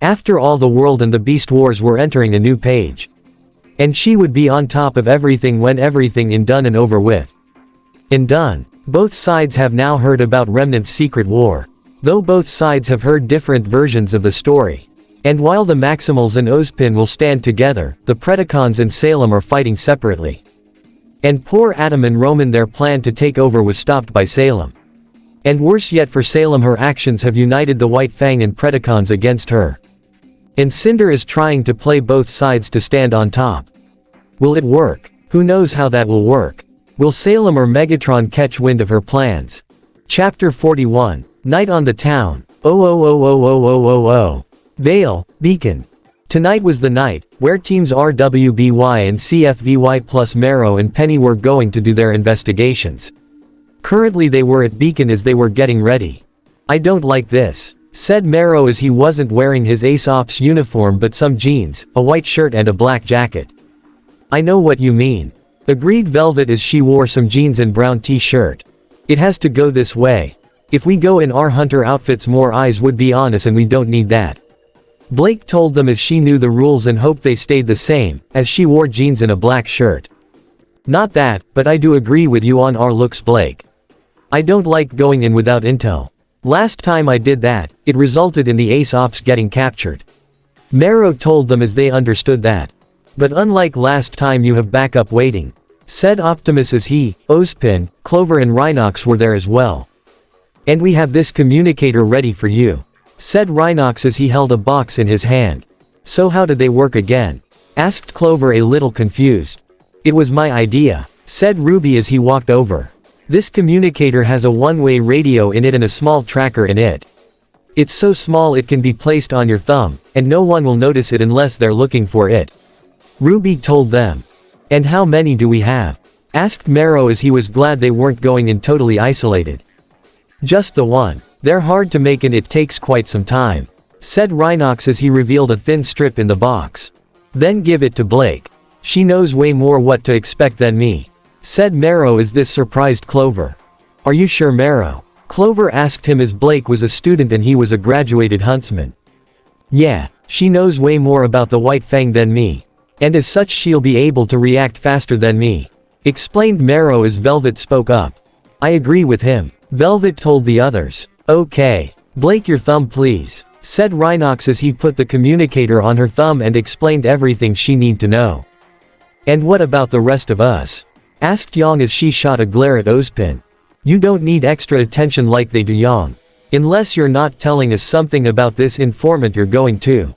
After all, the world and the beast wars were entering a new page. And she would be on top of everything when everything is done and over with. And done. Both sides have now heard about Remnant's secret war. Though both sides have heard different versions of the story. And while the Maximals and Ozpin will stand together, the Predacons and Salem are fighting separately. And poor Adam and Roman, their plan to take over was stopped by Salem. And worse yet for Salem, her actions have united the White Fang and Predacons against her. And Cinder is trying to play both sides to stand on top. Will it work? Who knows how that will work? Will Salem or Megatron catch wind of her plans? Chapter 41. Night on the town. Oh. Vale, Beacon. Tonight was the night, where teams RWBY and CFVY plus Marrow and Penny were going to do their investigations. Currently they were at Beacon as they were getting ready. I don't like this, said Marrow as he wasn't wearing his Ace Ops uniform but some jeans, a white shirt and a black jacket. I know what you mean. Agreed Velvet as she wore some jeans and brown t-shirt. It has to go this way. If we go in our hunter outfits, more eyes would be on us and we don't need that. Blake told them as she knew the rules and hoped they stayed the same, as she wore jeans and a black shirt. Not that, but I do agree with you on our looks, Blake. I don't like going in without intel. Last time I did that, it resulted in the Ace Ops getting captured. Marrow told them as they understood that. But unlike last time, you have backup waiting, said Optimus as he, Ozpin, Clover and Rhinox were there as well. And we have this communicator ready for you, said Rhinox as he held a box in his hand. So how did they work again? Asked Clover, a little confused. It was my idea, said Ruby as he walked over. This communicator has a one-way radio in it and a small tracker in it. It's so small it can be placed on your thumb, and no one will notice it unless they're looking for it. Ruby told them. And how many do we have? Asked Marrow as he was glad they weren't going in totally isolated. Just the one. They're hard to make and it takes quite some time, said Rhinox as he revealed a thin strip in the box. Then give it to Blake. She knows way more what to expect than me, said Marrow as this surprised Clover. Are you sure, Marrow? Clover asked him as Blake was a student and he was a graduated huntsman. Yeah, she knows way more about the White Fang than me. And as such she'll be able to react faster than me, explained Marrow as Velvet spoke up. I agree with him, Velvet told the others. Okay. Blake, your thumb please, said Rhinox as he put the communicator on her thumb and explained everything she need to know. And what about the rest of us? Asked Yang as she shot a glare at Ozpin. You don't need extra attention like they do, Yang. Unless you're not telling us something about this informant you're going to.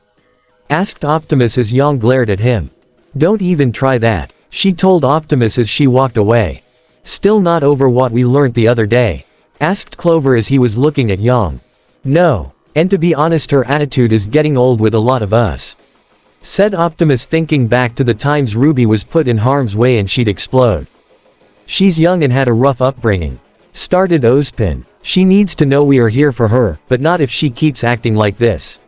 Asked Optimus as Yang glared at him. Don't even try that, she told Optimus as she walked away. Still not over what we learned the other day? Asked Clover as he was looking at Yang. No, and to be honest her attitude is getting old with a lot of us, said Optimus, thinking back to the times Ruby was put in harm's way and she'd explode. She's young and had a rough upbringing, started Ozpin. She needs to know we are here for her, but not if she keeps acting like this.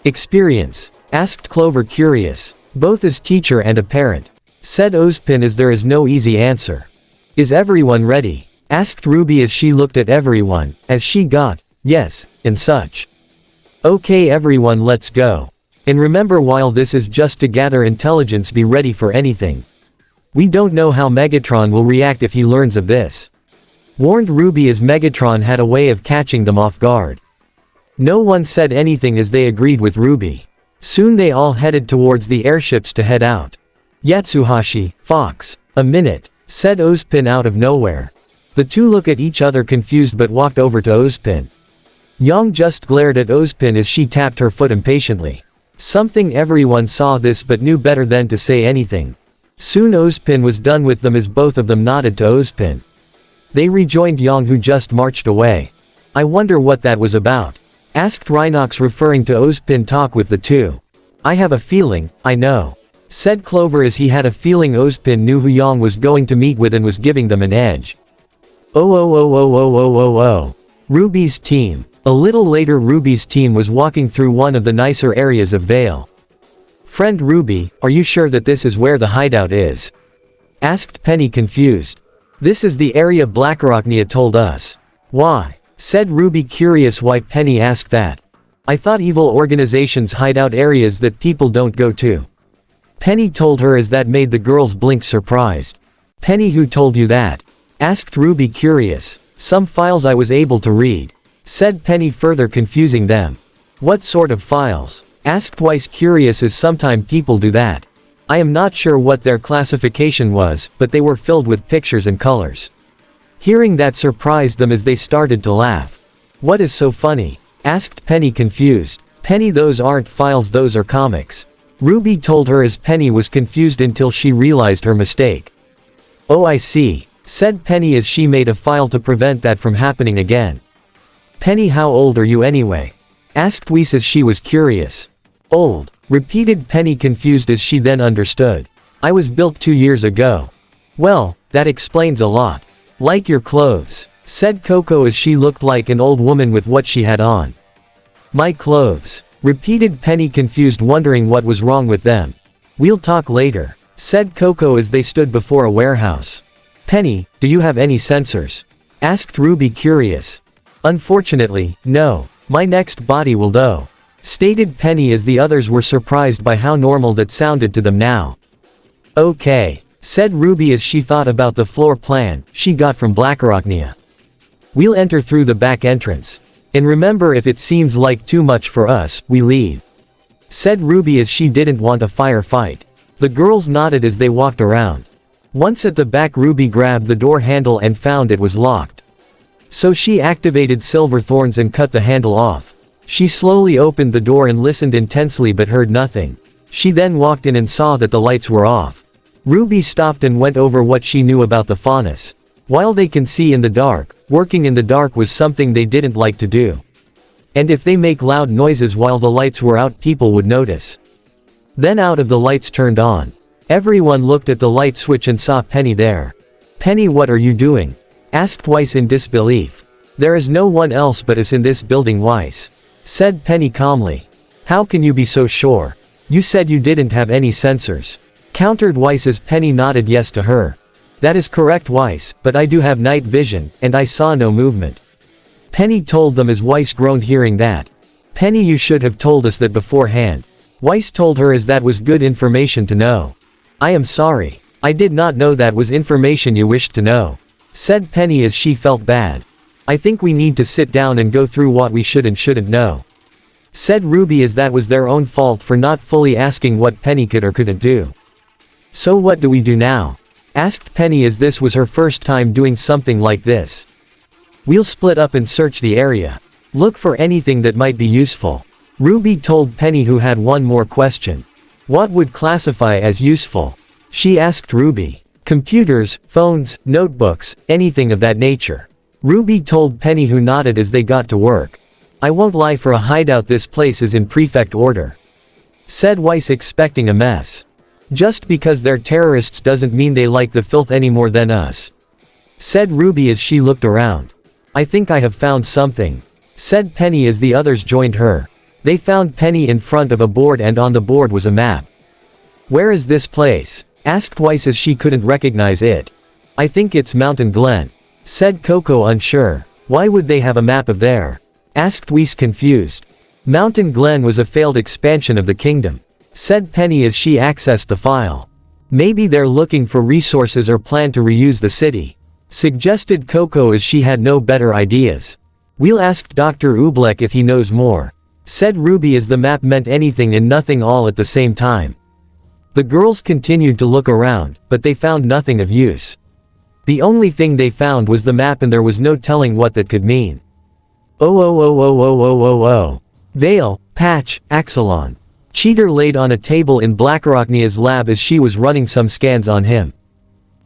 Experience? Asked Clover, curious. Both as teacher and a parent, said Ozpin as there is no easy answer. Is everyone ready? Asked Ruby as she looked at everyone, as she got, yes, and such. Okay everyone, let's go. And remember, while this is just to gather intelligence, be ready for anything. We don't know how Megatron will react if he learns of this, warned Ruby as Megatron had a way of catching them off guard. No one said anything as they agreed with Ruby. Soon they all headed towards the airships to head out. Yatsuhashi, Fox. A minute, said Ozpin out of nowhere. The two looked at each other confused but walked over to Ozpin. Yang just glared at Ozpin as she tapped her foot impatiently. Something everyone saw this but knew better than to say anything. Soon Ozpin was done with them as both of them nodded to Ozpin. They rejoined Yang, who just marched away. I wonder what that was about, asked Rhinox, referring to Ozpin talk with the two. I have a feeling, I know, said Clover as he had a feeling Ozpin knew who Yang was going to meet with and was giving them an edge. Oh. Ruby's team. A little later Ruby's team was walking through one of the nicer areas of Vale. Friend Ruby, are you sure that this is where the hideout is? Asked Penny, confused. This is the area Blackarachnia told us. Why? Said Ruby, curious why Penny asked that. I thought evil organizations hide out areas that people don't go to. Penny told her as that made the girls blink surprised. Penny, who told you that? Asked Ruby, curious. Some files I was able to read. Said Penny, further confusing them. What sort of files? Asked Weiss, curious as sometime people do that. I am not sure what their classification was, but they were filled with pictures and colors. Hearing that surprised them as they started to laugh. What is so funny? Asked Penny, confused. Penny, those aren't files, those are comics. Ruby told her as Penny was confused until she realized her mistake. Oh, I see. Said Penny as she made a file to prevent that from happening again. Penny, how old are you anyway? Asked Weiss as she was curious. Old, repeated Penny, confused as she then understood. I was built 2 years ago. Well, that explains a lot. Like your clothes, said Coco as she looked like an old woman with what she had on. My clothes, repeated Penny, confused, wondering what was wrong with them. We'll talk later, said Coco as they stood before a warehouse. Penny, do you have any sensors? Asked Ruby, curious. Unfortunately, no. My next body will though, stated Penny as the others were surprised by how normal that sounded to them now. Okay, said Ruby as she thought about the floor plan she got from Blackarachnia. We'll enter through the back entrance. And remember, if it seems like too much for us, we leave. Said Ruby as she didn't want a firefight. The girls nodded as they walked around. Once at the back, Ruby grabbed the door handle and found it was locked. So she activated silver thorns and cut the handle off. She slowly opened the door and listened intensely but heard nothing. She then walked in and saw that the lights were off. Ruby stopped and went over what she knew about the faunas. While they can see in the dark, working in the dark was something they didn't like to do. And if they make loud noises while the lights were out, people would notice. Then out of the lights turned on. Everyone looked at the light switch and saw Penny there. Penny, what are you doing? Asked Weiss in disbelief. There is no one else but us in this building, Weiss. Said Penny calmly. How can you be so sure? You said you didn't have any sensors. Countered Weiss as Penny nodded yes to her. That is correct, Weiss, but I do have night vision, and I saw no movement. Penny told them as Weiss groaned hearing that. Penny, you should have told us that beforehand. Weiss told her as that was good information to know. I am sorry. I did not know that was information you wished to know. Said Penny as she felt bad. I think we need to sit down and go through what we should and shouldn't know. Said Ruby as that was their own fault for not fully asking what Penny could or couldn't do. So what do we do now? Asked Penny as this was her first time doing something like this. We'll split up and search the area. Look for anything that might be useful. Ruby told Penny, who had one more question. What would classify as useful? She asked Ruby. Computers, phones, notebooks, anything of that nature. Ruby told Penny, who nodded as they got to work. I won't lie, for a hideout this place is in prefect order. Said Weiss, expecting a mess. Just because they're terrorists doesn't mean they like the filth any more than us. Said Ruby as she looked around. I think I have found something. Said Penny as the others joined her. They found Penny in front of a board, and on the board was a map. Where is this place? Asked Weiss as she couldn't recognize it. I think it's Mountain Glen. Said Coco, unsure. Why would they have a map of there? Asked Weiss, confused. Mountain Glen was a failed expansion of the kingdom. Said Penny as she accessed the file. Maybe they're looking for resources or plan to reuse the city. Suggested Coco as she had no better ideas. We'll ask Dr. Oobleck if he knows more. Said Ruby as the map meant anything and nothing all at the same time. The girls continued to look around, but they found nothing of use. The only thing they found was the map, and there was no telling what that could mean. Vale, Patch, Axelon. Cheater laid on a table in Blackarachnia's lab as she was running some scans on him.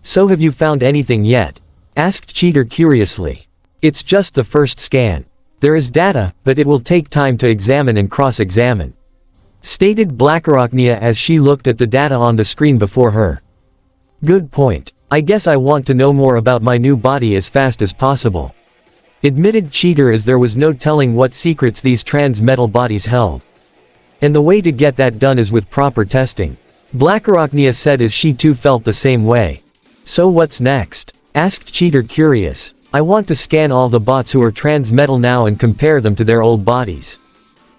So have you found anything yet? Asked Cheater curiously. It's just the first scan. There is data, but it will take time to examine and cross-examine. Stated Blackarachnia as she looked at the data on the screen before her. Good point. I guess I want to know more about my new body as fast as possible. Admitted Cheater as there was no telling what secrets these trans-metal bodies held. And the way to get that done is with proper testing. Blackarachnia said as she too felt the same way. So what's next? Asked Cheater curious. I want to scan all the bots who are trans metal now and compare them to their old bodies.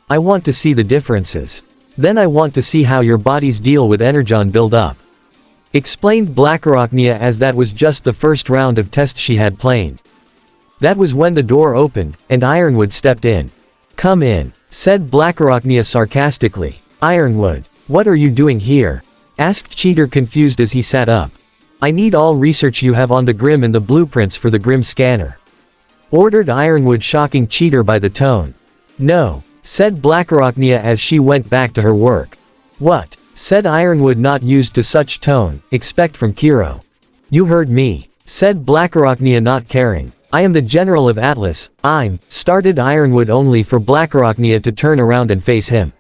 I want to see the differences. Then I want to see how your bodies deal with energon build-up. Explained Blackarachnia, as that was just the first round of tests she had planned. That was when the door opened, and Ironwood stepped in. "Come in," said Blackarachnia sarcastically. "Ironwood, what are you doing here?" asked Cheater, confused as he sat up. "I need all research you have on the Grim and the blueprints for the Grim scanner," ordered Ironwood, shocking Cheater by the tone. "No," said Blackarachnia as she went back to her work. "What?" said Ironwood, not used to such tone. "Expect from Kiro." "You heard me," said Blackarachnia, not caring. "I am the General of Atlas, started Ironwood, only for Blackarachnia to turn around and face him.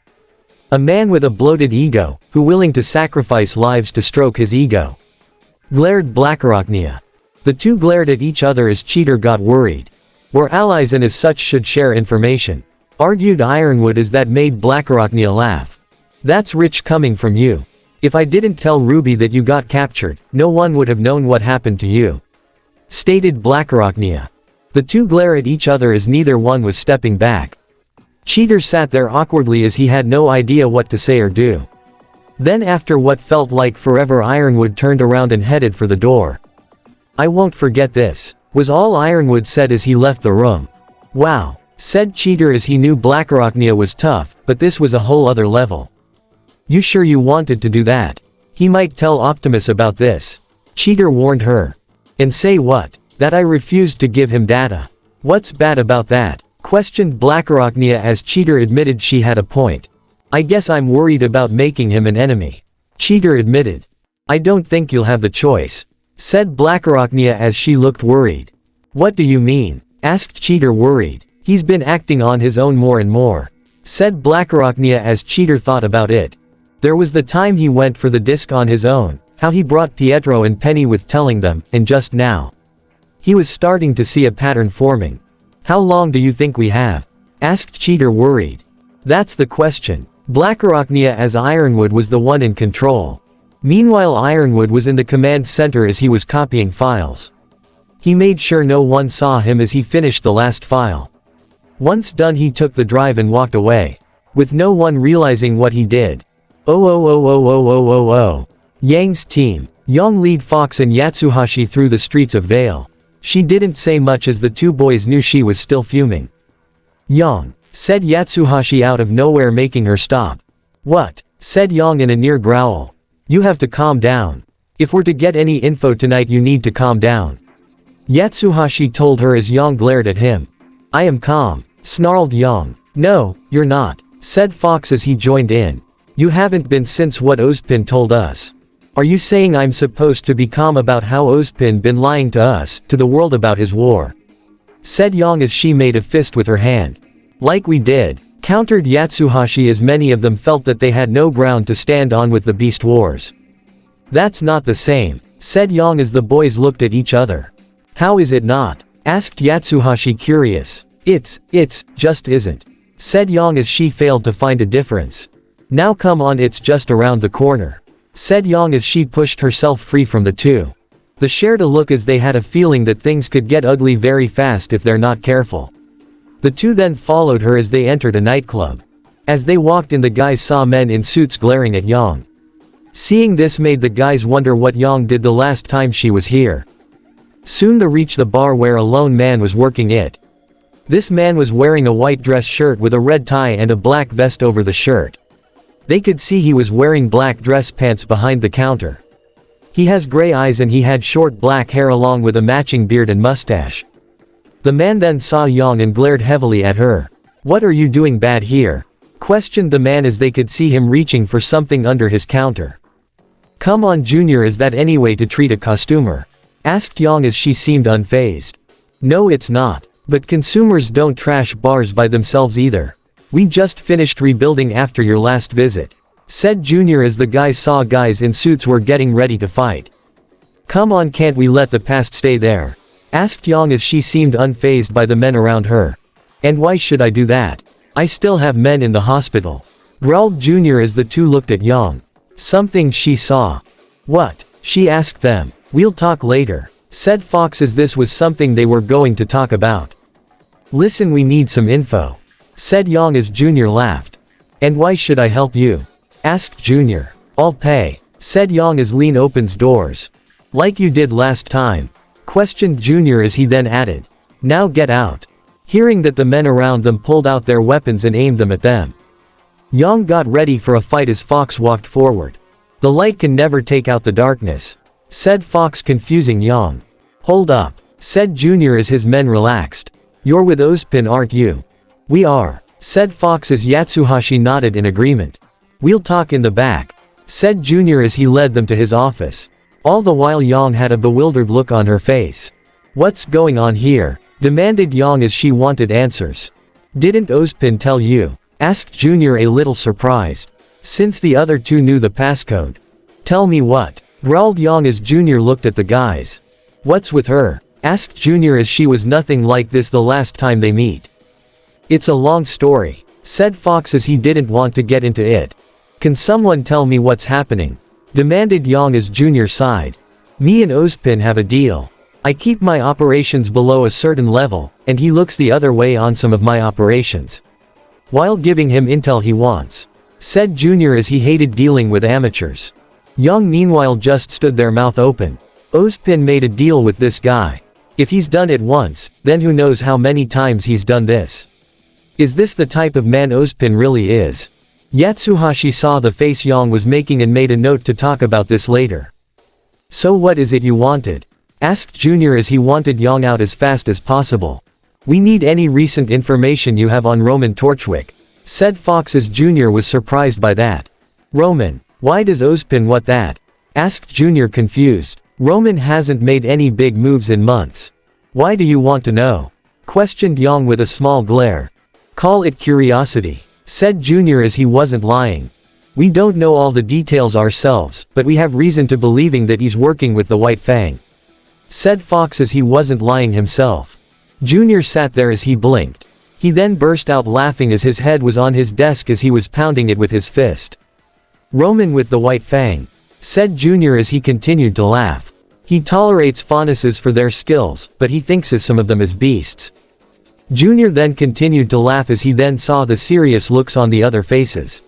A man with a bloated ego, who willing to sacrifice lives to stroke his ego. Glared Blackarachnia. The two glared at each other as Cheater got worried. "We're allies and as such should share information," argued Ironwood, as that made Blackarachnia laugh. "That's rich coming from you. If I didn't tell Ruby that you got captured, no one would have known what happened to you," stated Blackarachnia. The two glare at each other as neither one was stepping back. Cheater sat there awkwardly as he had no idea what to say or do. Then, after what felt like forever, Ironwood turned around and headed for the door. "I won't forget this," was all Ironwood said as he left the room. "Wow," said Cheater, as he knew Blackarachnia was tough, but this was a whole other level. "You sure you wanted to do that? He might tell Optimus about this," Cheater warned her. "And say what? That I refused to give him data. What's bad about that?" questioned Blackarachnia, as Cheater admitted she had a point. "I guess I'm worried about making him an enemy," Cheater admitted. "I don't think you'll have the choice," said Blackarachnia, as she looked worried. "What do you mean?" asked Cheater, worried. "He's been acting on his own more and more," said Blackarachnia, as Cheater thought about it. There was the time he went for the disc on his own, how he brought Pietro and Penny with telling them, and just now. He was starting to see a pattern forming. "How long do you think we have?" asked Cheater, worried. "That's the question." Blackarachnia, as Ironwood was the one in control. Meanwhile, Ironwood was in the command center as he was copying files. He made sure no one saw him as he finished the last file. Once done, he took the drive and walked away, with no one realizing what he did. Oh. Yang's team. Yang lead Fox and Yatsuhashi through the streets of Vale. She didn't say much as the two boys knew she was still fuming. "Yang," said Yatsuhashi out of nowhere, making her stop. "What?" said Yang in a near growl. "You have to calm down. If we're to get any info tonight, you need to calm down," Yatsuhashi told her as Yang glared at him. "I am calm," snarled Yang. "No, you're not," said Fox as he joined in. "You haven't been since what Ozpin told us. Are you saying I'm supposed to be calm about how Ozpin been lying to us, to the world about his war?" said Yang as she made a fist with her hand. "Like we did," countered Yatsuhashi, as many of them felt that they had no ground to stand on with the Beast Wars. "That's not the same," said Yang as the boys looked at each other. "How is it not?" asked Yatsuhashi, curious. It's just isn't," said Yang as she failed to find a difference. "Now come on, it's just around the corner," said Yang as she pushed herself free from the two. They shared a look as they had a feeling that things could get ugly very fast if they're not careful. The two then followed her as they entered a nightclub. As they walked in, the guys saw men in suits glaring at Yang. Seeing this made the guys wonder what Yang did the last time she was here. Soon they reached the bar where a lone man was working it. This man was wearing a white dress shirt with a red tie and a black vest over the shirt. They could see he was wearing black dress pants behind the counter. He has gray eyes and he had short black hair along with a matching beard and mustache. The man then saw Yang and glared heavily at her. "What are you doing bad here?" questioned the man as they could see him reaching for something under his counter. "Come on, Junior, is that any way to treat a costumer?" asked Yang as she seemed unfazed. "No, it's not. But consumers don't trash bars by themselves either. We just finished rebuilding after your last visit," said Junior as the guys saw guys in suits were getting ready to fight. "Come on, can't we let the past stay there?" asked Yang as she seemed unfazed by the men around her. "And why should I do that? I still have men in the hospital," growled Junior as the two looked at Yang. "Something she saw." "What?" she asked them. "We'll talk later," said Fox as this was something they were going to talk about. Listen, we need some info, said Yang as Junior laughed. And why should I help you? Asked Junior. I'll pay, said Yang as Lean opens doors. Like you did last time, questioned Junior as he then added. Now get out. Hearing that the men around them pulled out their weapons and aimed them at them. Yang got ready for a fight as Fox walked forward. The light can never take out the darkness, said Fox, confusing Yang. Hold up, said Junior as his men relaxed. You're with Ozpin, aren't you? We are, said Fox as Yatsuhashi nodded in agreement. We'll talk in the back, said Junior as he led them to his office. All the while Yang had a bewildered look on her face. What's going on here? Demanded Yang as she wanted answers. Didn't Ozpin tell you? Asked Junior, a little surprised, since the other two knew the passcode. Tell me what? Growled Yang as Junior looked at the guys. What's with her? Asked Junior as she was nothing like this the last time they meet. It's a long story, said Fox as he didn't want to get into it. Can someone tell me what's happening? Demanded Yang as Junior sighed. Me and Ozpin have a deal. I keep my operations below a certain level, and he looks the other way on some of my operations, while giving him intel he wants, said Junior as he hated dealing with amateurs. Yang meanwhile just stood there, mouth open. Ozpin made a deal with this guy. If he's done it once, then who knows how many times he's done this. Is this the type of man Ozpin really is? Yatsuhashi saw the face Yang was making and made a note to talk about this later. So what is it you wanted? Asked Junior as he wanted Yang out as fast as possible. We need any recent information you have on Roman Torchwick, said Fox as Junior was surprised by that. Roman, why does Ozpin want that? Asked Junior, confused. Roman hasn't made any big moves in months. Why do you want to know? Questioned Yang with a small glare. Call it curiosity, said Junior as he wasn't lying. We don't know all the details ourselves, but we have reason to believing that he's working with the White Fang, said Fox as he wasn't lying himself. Junior sat there as he blinked. He then burst out laughing as his head was on his desk as he was pounding it with his fist. Roman with the White Fang, said Junior as he continued to laugh. He tolerates faunesses for their skills, but he thinks of some of them as beasts. Junior then continued to laugh as he then saw the serious looks on the other faces.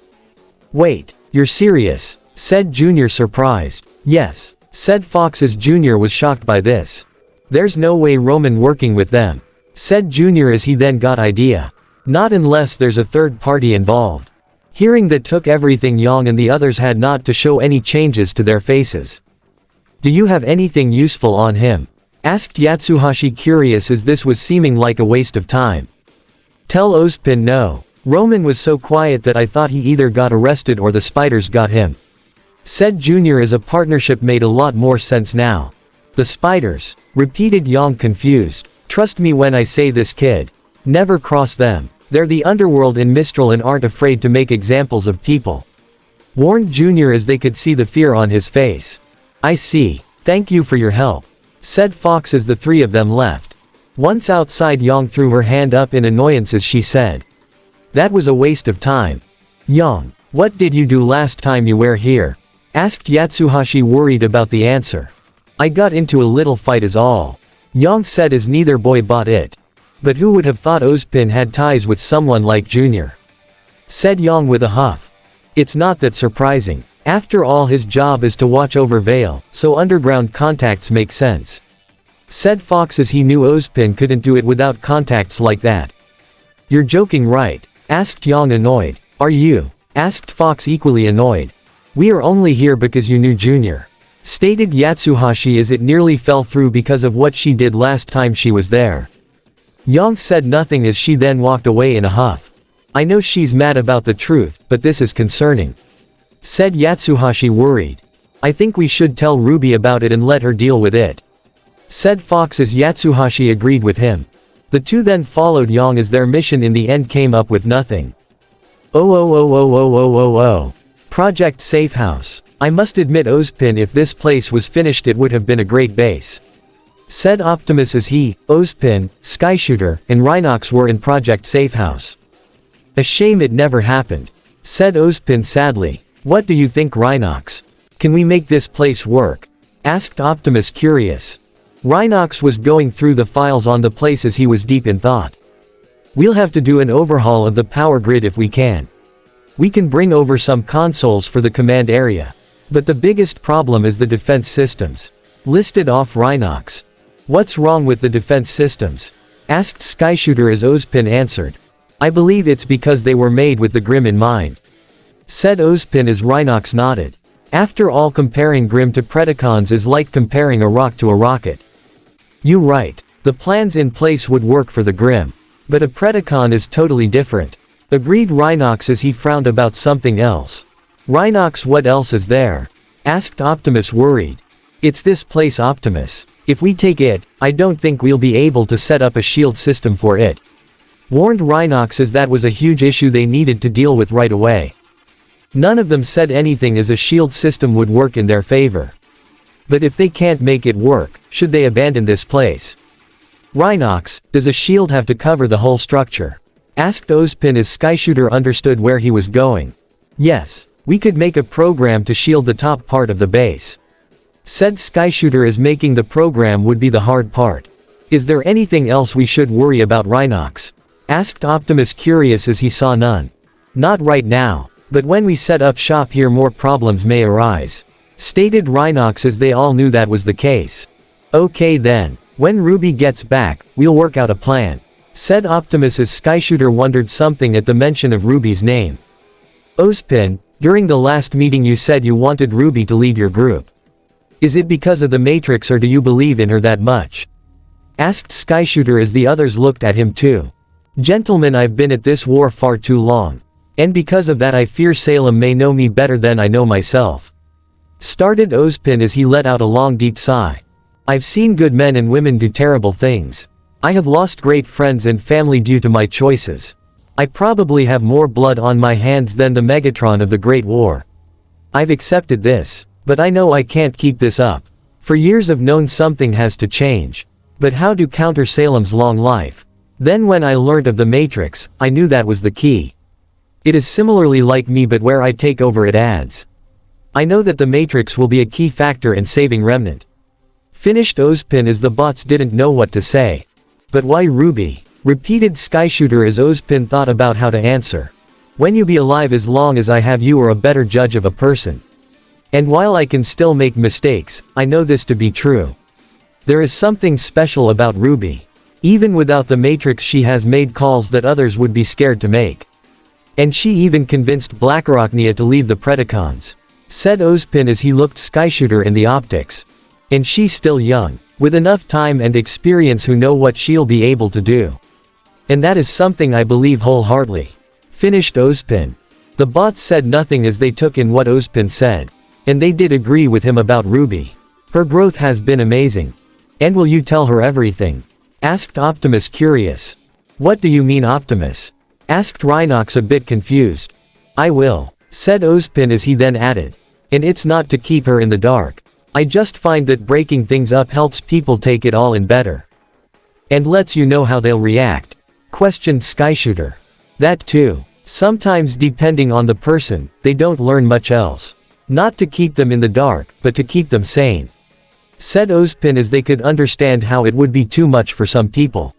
Wait, you're serious? Said Junior, surprised. Yes, said Fox as Junior was shocked by this. There's no way Roman working with them, said Junior as he then got idea. Not unless there's a third party involved. Hearing that took everything Yang and the others had not to show any changes to their faces. Do you have anything useful on him? Asked Yatsuhashi, curious as this was seeming like a waste of time. Tell Ozpin no. Roman was so quiet that I thought he either got arrested or the spiders got him, said Junior as a partnership made a lot more sense now. The spiders, repeated Yang, confused. Trust me when I say this, kid. Never cross them. They're the underworld in Mistral and aren't afraid to make examples of people, warned Junior as they could see the fear on his face. I see. Thank you for your help, said Fox as the three of them left. Once outside, Yang threw her hand up in annoyance as she said. That was a waste of time. Yang, what did you do last time you were here? Asked Yatsuhashi, worried about the answer. I got into a little fight is all, Yang said as neither boy bought it. But who would have thought Ozpin had ties with someone like Junior? Said Yang with a huff. It's not that surprising. After all, his job is to watch over Vale, so underground contacts make sense, said Fox as he knew Ozpin couldn't do it without contacts like that. You're joking, right? Asked Yang, annoyed. Are you? Asked Fox, equally annoyed. We are only here because you knew Junior, stated Yatsuhashi as it nearly fell through because of what she did last time she was there. Yang said nothing as she then walked away in a huff. I know she's mad about the truth, but this is concerning, said Yatsuhashi, worried. I think we should tell Ruby about it and let her deal with it, said Fox as Yatsuhashi agreed with him. The two then followed Yang as their mission in the end came up with nothing. Oh. Project Safe House. I must admit, Ozpin, if this place was finished it would have been a great base, said Optimus as he, Ozpin, Skyshooter, and Rhinox were in Project Safe House. A shame it never happened, said Ozpin sadly. What do you think, Rhinox? Can we make this place work? Asked Optimus, curious. Rhinox was going through the files on the place as he was deep in thought. We'll have to do an overhaul of the power grid if we can. We can bring over some consoles for the command area. But the biggest problem is the defense systems. Listed off Rhinox. What's wrong with the defense systems? Asked Skyshooter as Ozpin answered. I believe it's because they were made with the Grim in mind. Said Ozpin as Rhinox nodded. After all, comparing Grim to Predacons is like comparing a rock to a rocket. You right. The plans in place would work for the Grim. But a Predacon is totally different. Agreed Rhinox as he frowned about something else. Rhinox, what else is there? Asked Optimus worried. It's this place, Optimus. If we take it, I don't think we'll be able to set up a shield system for it. Warned Rhinox as that was a huge issue they needed to deal with right away. None of them said anything as a shield system would work in their favor. But if they can't make it work, should they abandon this place? Rhinox, does a shield have to cover the whole structure? Asked Ozpin as Skyshooter understood where he was going. Yes, we could make a program to shield the top part of the base. Said Skyshooter as making the program would be the hard part. Is there anything else we should worry about, Rhinox? Asked Optimus curious as he saw none. Not right now, but when we set up shop here more problems may arise. Stated Rhinox as they all knew that was the case. Okay then, when Ruby gets back, we'll work out a plan. Said Optimus as Skyshooter wondered something at the mention of Ruby's name. Ozpin, during the last meeting you said you wanted Ruby to lead your group. Is it because of the Matrix or do you believe in her that much? Asked Skyshooter as the others looked at him too. Gentlemen, I've been at this war far too long. And because of that I fear Salem may know me better than I know myself. Started Ozpin as he let out a long deep sigh. I've seen good men and women do terrible things. I have lost great friends and family due to my choices. I probably have more blood on my hands than the Megatron of the Great War. I've accepted this. But I know I can't keep this up. For years I've known something has to change. But how to counter Salem's long life? Then when I learned of the Matrix, I knew that was the key. It is similarly like me, but where I take over it adds. I know that the Matrix will be a key factor in saving Remnant. Finished Ozpin as the bots didn't know what to say. But why Ruby? Repeated Skyshooter as Ozpin thought about how to answer. When you be alive as long as I have you are a better judge of a person. And while I can still make mistakes, I know this to be true. There is something special about Ruby. Even without the Matrix she has made calls that others would be scared to make. And she even convinced Blackarachnia to leave the Predacons. Said Ozpin as he looked Skyshooter in the optics. And she's still young, with enough time and experience who know what she'll be able to do. And that is something I believe wholeheartedly. Finished Ozpin. The bots said nothing as they took in what Ozpin said. And they did agree with him about Ruby. Her growth has been amazing. And will you tell her everything? Asked Optimus curious. What do you mean, Optimus? Asked Rhinox a bit confused. I will. Said Ozpin as he then added. And it's not to keep her in the dark. I just find that breaking things up helps people take it all in better. And lets you know how they'll react. Questioned Skyshooter. That too. Sometimes depending on the person, they don't learn much else. Not to keep them in the dark, but to keep them sane. Said Ozpin as they could understand how it would be too much for some people.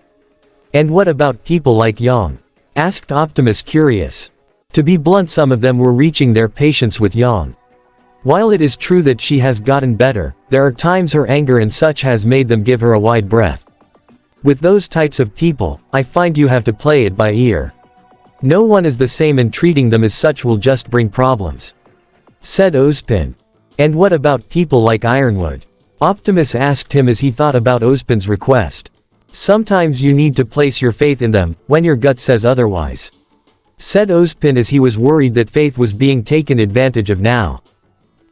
And what about people like Yang? Asked Optimus curious. To be blunt, some of them were reaching their patience with Yang. While it is true that she has gotten better, there are times her anger and such has made them give her a wide breath. With those types of people, I find you have to play it by ear. No one is the same and treating them as such will just bring problems. Said Ozpin. And what about people like Ironwood? Optimus asked him as he thought about Ozpin's request. Sometimes you need to place your faith in them, when your gut says otherwise. Said Ozpin as he was worried that faith was being taken advantage of now.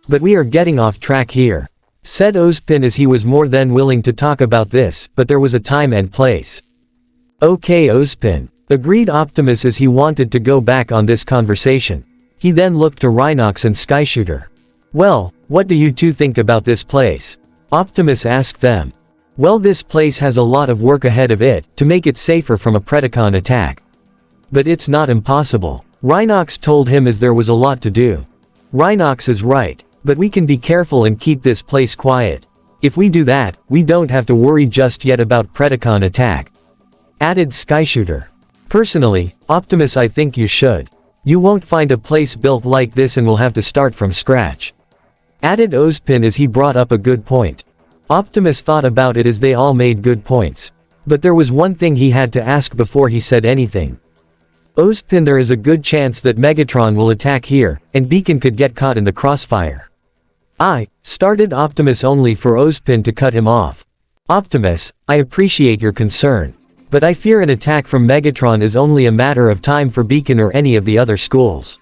But we are getting off track here. Said Ozpin as he was more than willing to talk about this, but there was a time and place. Okay Ozpin. Agreed Optimus as he wanted to go back on this conversation. He then looked to Rhinox and Skyshooter. Well, what do you two think about this place? Optimus asked them. Well, this place has a lot of work ahead of it, to make it safer from a Predacon attack. But it's not impossible. Rhinox told him as there was a lot to do. Rhinox is right, but we can be careful and keep this place quiet. If we do that, we don't have to worry just yet about Predacon attack. Added Skyshooter. Personally, Optimus, I think you should. You won't find a place built like this and will have to start from scratch. Added Ozpin as he brought up a good point. Optimus thought about it as they all made good points. But there was one thing he had to ask before he said anything. Ozpin, there is a good chance that Megatron will attack here, and Beacon could get caught in the crossfire. I started Optimus only for Ozpin to cut him off. Optimus, I appreciate your concern. But I fear an attack from Megatron is only a matter of time for Beacon or any of the other schools.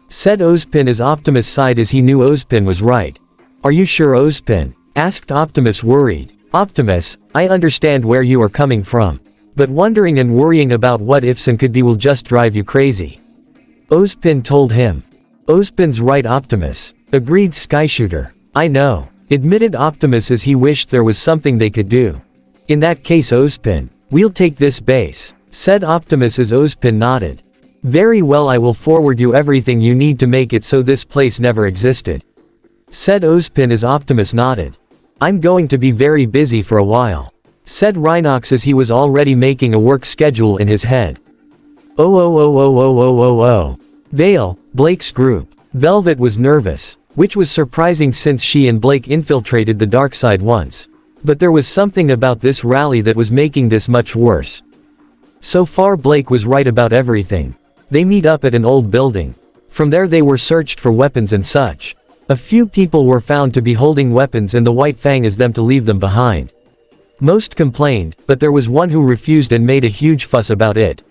Said Ozpin as Optimus sighed as he knew Ozpin was right. Are you sure, Ozpin? Asked Optimus worried. Optimus, I understand where you are coming from. But wondering and worrying about what ifs and could be will just drive you crazy. Ozpin told him. Ozpin's right, Optimus. Agreed Skyshooter. I know. Admitted Optimus as he wished there was something they could do. In that case, Ozpin, we'll take this base, said Optimus as Ozpin nodded. Very well, I will forward you everything you need to make it so this place never existed. Said Ozpin as Optimus nodded. I'm going to be very busy for a while. Said Rhinox as he was already making a work schedule in his head. Vale, Blake's group. Velvet was nervous, which was surprising since she and Blake infiltrated the dark side once. But there was something about this rally that was making this much worse. So far Blake was right about everything. They meet up at an old building. From there they were searched for weapons and such. A few people were found to be holding weapons and the White Fang asked them to leave them behind. Most complained, but there was one who refused and made a huge fuss about it.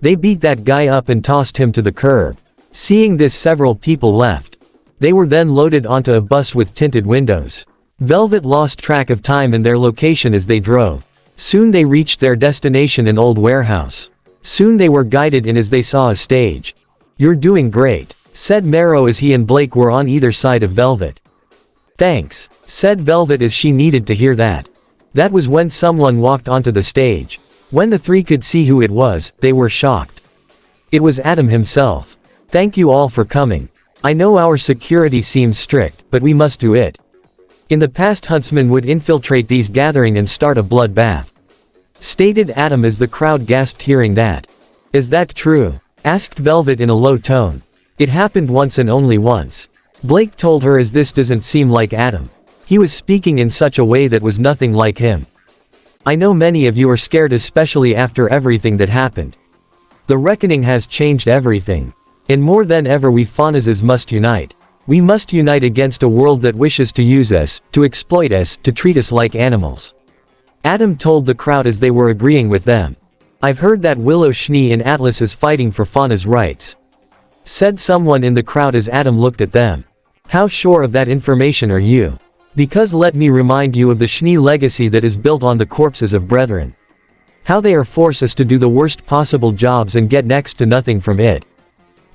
They beat that guy up and tossed him to the curb. Seeing this, several people left. They were then loaded onto a bus with tinted windows. Velvet lost track of time and their location as they drove. Soon they reached their destination, an old warehouse. Soon they were guided in as they saw a stage. You're doing great, said Marrow as he and Blake were on either side of Velvet. Thanks, said Velvet as she needed to hear that. That was when someone walked onto the stage. When the three could see who it was, they were shocked. It was Adam himself. Thank you all for coming. I know our security seems strict, but we must do it. In the past, Huntsman would infiltrate these gatherings and start a bloodbath. Stated Adam as the crowd gasped hearing that. Is that true? Asked Velvet in a low tone. It happened once and only once. Blake told her as this doesn't seem like Adam. He was speaking in such a way that was nothing like him. I know many of you are scared, especially after everything that happened. The reckoning has changed everything. And more than ever we Faunases must unite. We must unite against a world that wishes to use us, to exploit us, to treat us like animals. Adam told the crowd as they were agreeing with them. I've heard that Willow Schnee in Atlas is fighting for Fauna's rights. Said someone in the crowd as Adam looked at them. How sure of that information are you? Because let me remind you of the Schnee legacy that is built on the corpses of brethren. How they are forced us to do the worst possible jobs and get next to nothing from it.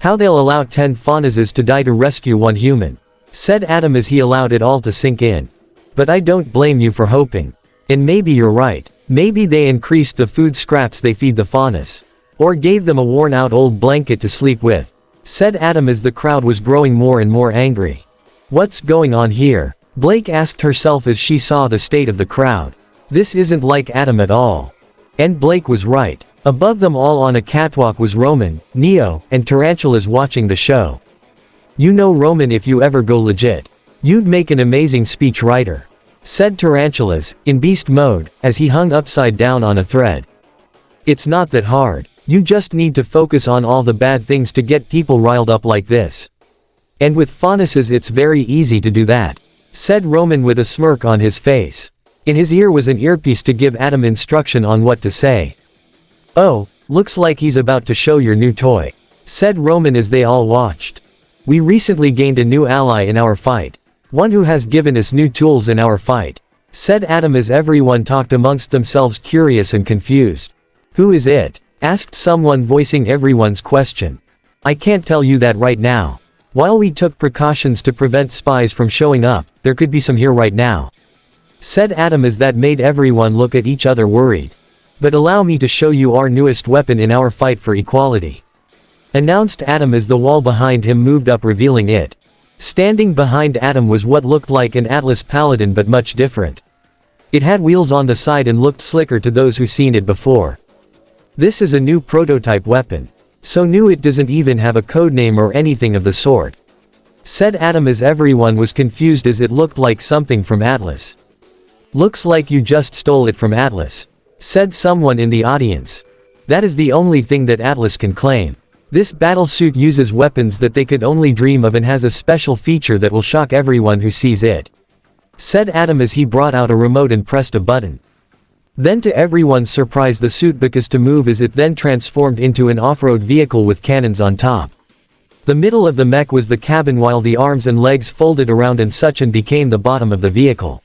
How they'll allow 10 Faunases to die to rescue one human. Said Adam as he allowed it all to sink in. But I don't blame you for hoping. And maybe you're right. Maybe they increased the food scraps they feed the Faunas. Or gave them a worn-out old blanket to sleep with. Said Adam as the crowd was growing more and more angry. What's going on here? Blake asked herself as she saw the state of the crowd. This isn't like Adam at all. And Blake was right. Above them all on a catwalk was Roman, Neo, and Tarantulas watching the show. You know Roman, if you ever go legit, you'd make an amazing speech writer. Said Tarantulas, in beast mode, as he hung upside down on a thread. It's not that hard. You just need to focus on all the bad things to get people riled up like this. And with Faunases it's very easy to do that. Said Roman with a smirk on his face. In his ear was an earpiece to give Adam instruction on what to say. Oh, looks like he's about to show your new toy. Said Roman as they all watched. We recently gained a new ally in our fight. One who has given us new tools in our fight. Said Adam as everyone talked amongst themselves, curious and confused. Who is it? Asked someone, voicing everyone's question. I can't tell you that right now. While we took precautions to prevent spies from showing up, there could be some here right now. Said Adam as that made everyone look at each other worried. But allow me to show you our newest weapon in our fight for equality. Announced Adam as the wall behind him moved up, revealing it. Standing behind Adam was what looked like an Atlas Paladin but much different. It had wheels on the side and looked slicker to those who seen it before. This is a new prototype weapon. So new it doesn't even have a codename or anything of the sort. Said Adam as everyone was confused as it looked like something from Atlas. Looks like you just stole it from Atlas. Said someone in the audience. That is the only thing that Atlas can claim. This battlesuit uses weapons that they could only dream of and has a special feature that will shock everyone who sees it. Said Adam as he brought out a remote and pressed a button. Then to everyone's surprise the suit began to move as it then transformed into an off-road vehicle with cannons on top. The middle of the mech was the cabin while the arms and legs folded around and such and became the bottom of the vehicle.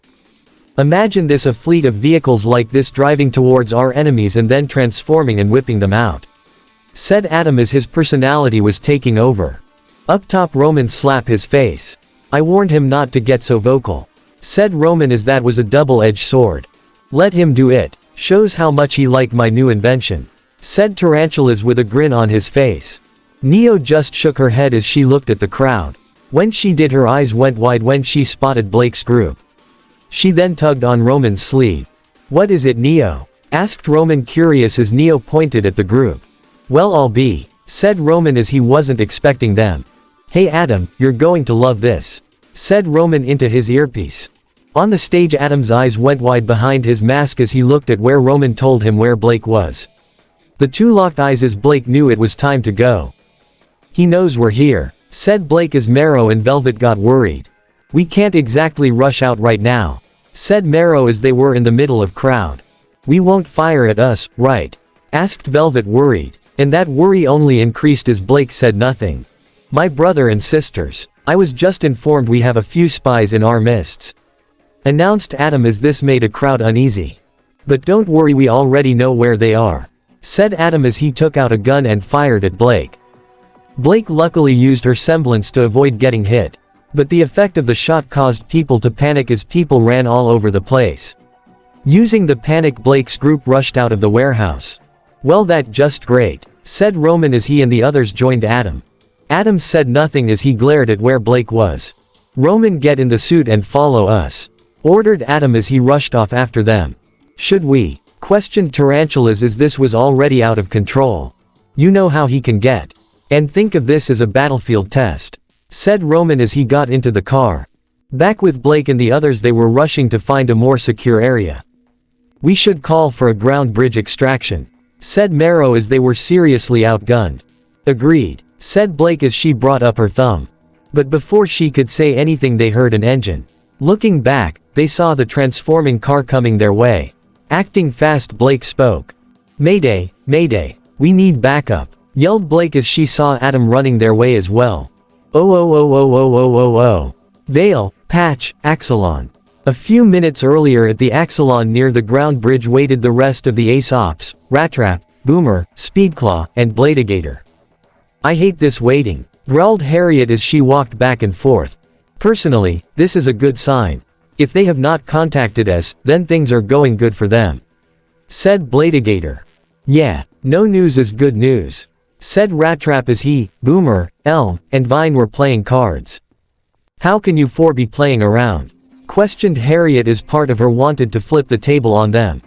Imagine this, a fleet of vehicles like this driving towards our enemies and then transforming and whipping them out. Said Adam as his personality was taking over. Up top Roman slapped his face. I warned him not to get so vocal. Said Roman as that was a double-edged sword. Let him do it. Shows how much he liked my new invention. Said Tarantulas with a grin on his face. Neo just shook her head as she looked at the crowd. When she did her eyes went wide when she spotted Blake's group. She then tugged on Roman's sleeve. What is it, Neo? Asked Roman curious as Neo pointed at the group. Well, I'll be. Said Roman as he wasn't expecting them. Hey Adam, you're going to love this. Said Roman into his earpiece. On the stage Adam's eyes went wide behind his mask as he looked at where Roman told him where Blake was. The two locked eyes as Blake knew it was time to go. He knows we're here. Said Blake as Marrow and Velvet got worried. We can't exactly rush out right now. Said Marrow as they were in the middle of crowd. We won't fire at us, right? Asked Velvet worried. And that worry only increased as Blake said nothing. My brother and sisters. I was just informed we have a few spies in our midst. Announced Adam as this made a crowd uneasy. But don't worry, we already know where they are. Said Adam as he took out a gun and fired at Blake. Blake luckily used her semblance to avoid getting hit. But the effect of the shot caused people to panic as people ran all over the place. Using the panic Blake's group rushed out of the warehouse. Well, that just great. Said Roman as he and the others joined Adam. Adam said nothing as he glared at where Blake was. Roman, get in the suit and follow us. Ordered Adam as he rushed off after them. Should we? Questioned Tarantulas as this was already out of control. You know how he can get. And think of this as a battlefield test. Said Roman as he got into the car. Back with Blake and the others they were rushing to find a more secure area. We should call for a ground bridge extraction. Said Marrow as they were seriously outgunned. Agreed. Said Blake as she brought up her thumb. But before she could say anything they heard an engine. Looking back, they saw the transforming car coming their way. Acting fast Blake spoke. Mayday, mayday, we need backup, yelled Blake as she saw Adam running their way as well. Oh. Vale, Patch, Axelon. A few minutes earlier at the Axelon near the ground bridge waited the rest of the Ace Ops, Rattrap, Boomer, Speedclaw, and Bladegator. I hate this waiting, growled Harriet as she walked back and forth. Personally, this is a good sign. If they have not contacted us, then things are going good for them. Said Bladegator. Yeah, no news is good news. Said Rattrap as he, Boomer, Elm, and Vine were playing cards. How can you four be playing around? Questioned Harriet as part of her wanted to flip the table on them.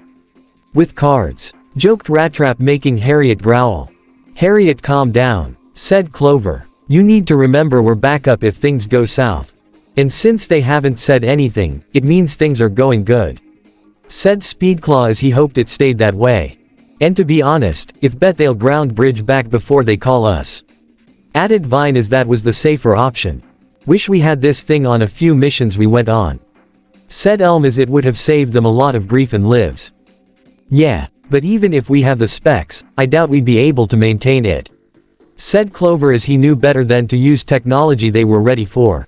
With cards. Joked Rattrap making Harriet growl. Harriet, calm down. Said Clover. You need to remember we're back up if things go south. And since they haven't said anything, it means things are going good. Said Speedclaw as he hoped it stayed that way. And to be honest, if bet they'll ground bridge back before they call us. Added Vine as that was the safer option. Wish we had this thing on a few missions we went on. Said Elm as it would have saved them a lot of grief and lives. Yeah, but even if we have the specs, I doubt we'd be able to maintain it. Said Clover as he knew better than to use technology they were ready for.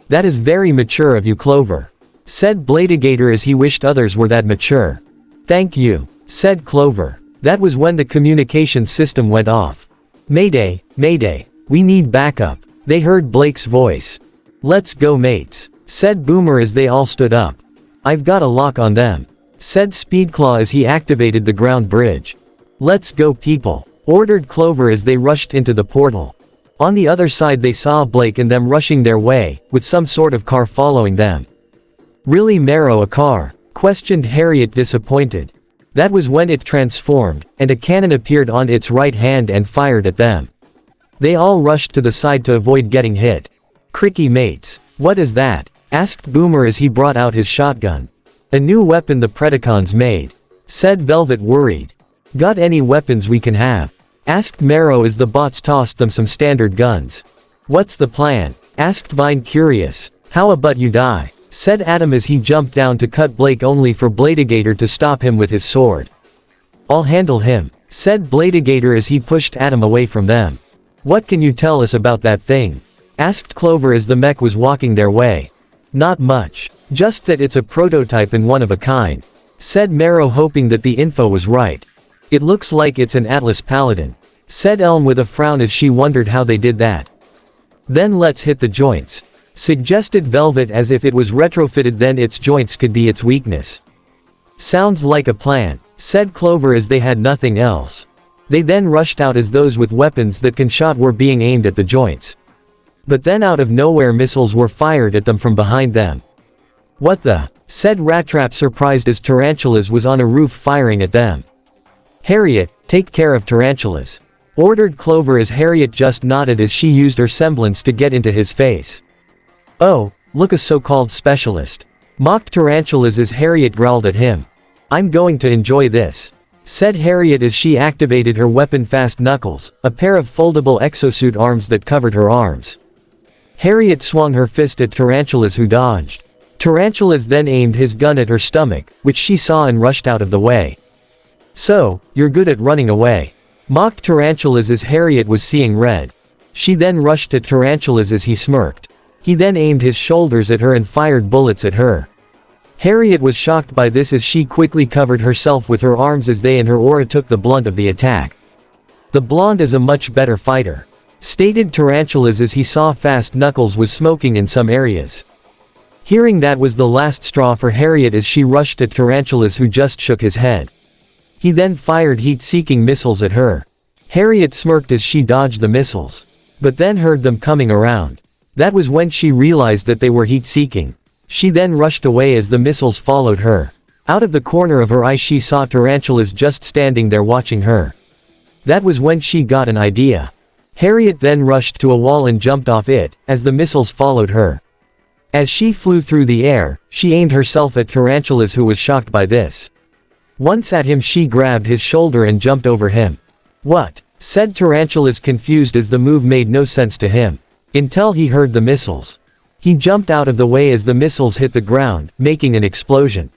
That is very mature of you, Clover. Said Bladegator as he wished others were that mature. Thank you. Said Clover. That was when the communication system went off. Mayday, mayday, we need backup. They heard Blake's voice. Let's go, mates. Said Boomer as they all stood up. I've got a lock on them. Said Speedclaw as he activated the ground bridge. Let's go, people. Ordered Clover as they rushed into the portal. On the other side they saw Blake and them rushing their way, with some sort of car following them. "Really, Marrow, a car?" questioned Harriet, disappointed. That was when it transformed, and a cannon appeared on its right hand and fired at them. They all rushed to the side to avoid getting hit. "Cricky mates. What is that?" asked Boomer as he brought out his shotgun. "A new weapon the Predacons made," said Velvet, worried. "Got any weapons we can have?" asked Marrow as the bots tossed them some standard guns. "What's the plan?" asked Vine, curious. "How about you die?" said Adam as he jumped down to cut Blake, only for Bladegator to stop him with his sword. "I'll handle him," said Bladegator as he pushed Adam away from them. "What can you tell us about that thing?" asked Clover as the mech was walking their way. "Not much. Just that it's a prototype and one of a kind," said Marrow, hoping that the info was right. "It looks like it's an Atlas Paladin," said Elm with a frown as she wondered how they did that. "Then let's hit the joints," suggested Velvet, as if it was retrofitted then its joints could be its weakness. "Sounds like a plan," said Clover as they had nothing else. They then rushed out as those with weapons that can shot were being aimed at the joints. But then out of nowhere missiles were fired at them from behind them. "What the?" said Rattrap, surprised as Tarantulas was on a roof firing at them. "Harriet, take care of Tarantulas," ordered Clover as Harriet just nodded as she used her semblance to get into his face. "Oh, look, a so-called specialist," mocked Tarantulas as Harriet growled at him. "I'm going to enjoy this," said Harriet as she activated her weapon Fast Knuckles, a pair of foldable exosuit arms that covered her arms. Harriet swung her fist at Tarantulas, who dodged. Tarantulas then aimed his gun at her stomach, which she saw and rushed out of the way. "So, you're good at running away," mocked Tarantulas as Harriet was seeing red. She then rushed at Tarantulas as he smirked. He then aimed his shoulders at her and fired bullets at her. Harriet was shocked by this as she quickly covered herself with her arms as they and her aura took the blunt of the attack. "The blonde is a much better fighter," stated Tarantulas as he saw Fast Knuckles was smoking in some areas. Hearing that was the last straw for Harriet as she rushed at Tarantulas, who just shook his head. He then fired heat-seeking missiles at her. Harriet smirked as she dodged the missiles, but then heard them coming around. That was when she realized that they were heat-seeking. She then rushed away as the missiles followed her. Out of the corner of her eye she saw Tarantulas just standing there watching her. That was when she got an idea. Harriet then rushed to a wall and jumped off it, as the missiles followed her. As she flew through the air, she aimed herself at Tarantulas, who was shocked by this. Once at him she grabbed his shoulder and jumped over him. "What?" said Tarantulas, confused as the move made no sense to him. Until he heard the missiles. He jumped out of the way as the missiles hit the ground, making an explosion.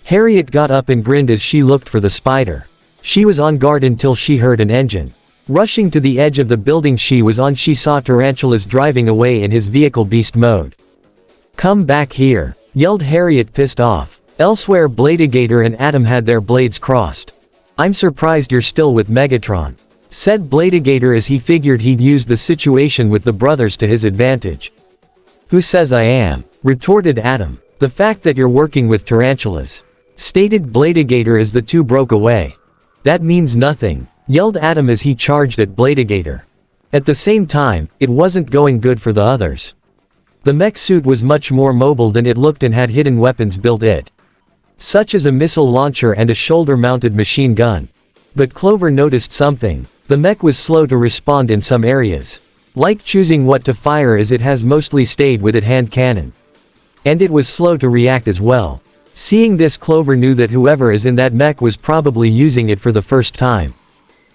Harriet got up and grinned as she looked for the spider. She was on guard until she heard an engine. Rushing to the edge of the building she was on, she saw Tarantulas driving away in his vehicle beast mode. "Come back here," yelled Harriet, pissed off. Elsewhere, Bladegator and Adam had their blades crossed. "I'm surprised you're still with Megatron," said Bladegator as he figured he'd use the situation with the brothers to his advantage. "Who says I am?" retorted Adam. "The fact that you're working with Tarantulas," stated Bladegator as the two broke away. "That means nothing," yelled Adam as he charged at Bladegator. At the same time, it wasn't going good for the others. The mech suit was much more mobile than it looked and had hidden weapons built it, such as a missile launcher and a shoulder-mounted machine gun. But Clover noticed something. The mech was slow to respond in some areas, like choosing what to fire, as it has mostly stayed with its hand cannon. And it was slow to react as well. Seeing this, Clover knew that whoever is in that mech was probably using it for the first time,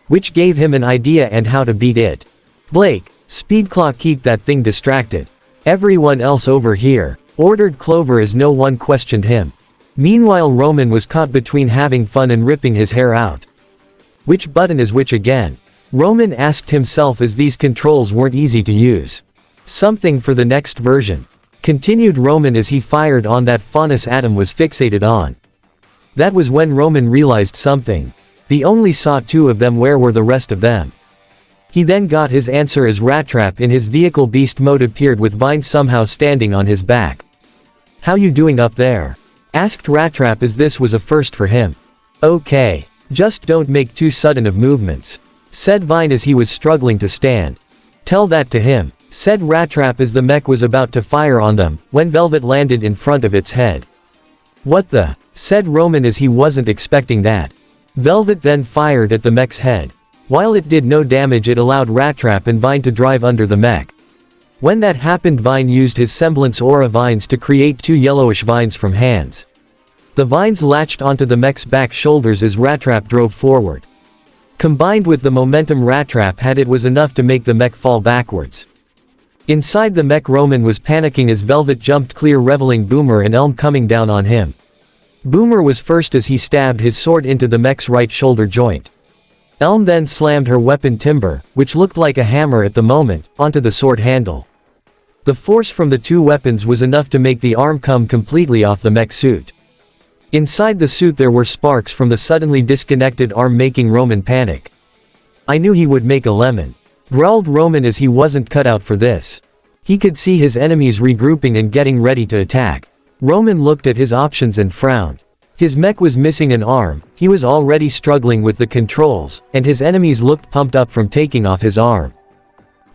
which gave him an idea and how to beat it. "Blake, speed clock, keep that thing distracted. Everyone else over here," ordered Clover as no one questioned him. Meanwhile, Roman was caught between having fun and ripping his hair out. "Which button is which again?" Roman asked himself as these controls weren't easy to use. "Something for the next version," continued Roman as he fired on that Faunus Adam was fixated on. That was when Roman realized something. He only saw two of them. Where were the rest of them? He then got his answer as Rattrap in his vehicle beast mode appeared with Vine somehow standing on his back. "How you doing up there?" asked Rattrap as this was a first for him. "Okay. Just don't make too sudden of movements," said Vine as he was struggling to stand. Tell that to him, said Rattrap as the mech was about to fire on them, when Velvet landed in front of its head. What the? Said Roman as he wasn't expecting that. Velvet then fired at the mech's head. While it did no damage, it allowed Rattrap and Vine to drive under the mech. When that happened, Vine used his semblance aura vines to create 2 yellowish vines from hands. The vines latched onto the mech's back shoulders as Rattrap drove forward. Combined with the momentum Rattrap had, it was enough to make the mech fall backwards. Inside the mech, Roman was panicking as Velvet jumped clear, revealing Boomer and Elm coming down on him. Boomer was first as he stabbed his sword into the mech's right shoulder joint. Elm then slammed her weapon Timber, which looked like a hammer at the moment, onto the sword handle. The force from the 2 weapons was enough to make the arm come completely off the mech suit. Inside the suit there were sparks from the suddenly disconnected arm, making Roman panic. I knew he would make a lemon, growled Roman as he wasn't cut out for this. He could see his enemies regrouping and getting ready to attack. Roman looked at his options and frowned. His mech was missing an arm, he was already struggling with the controls, and his enemies looked pumped up from taking off his arm.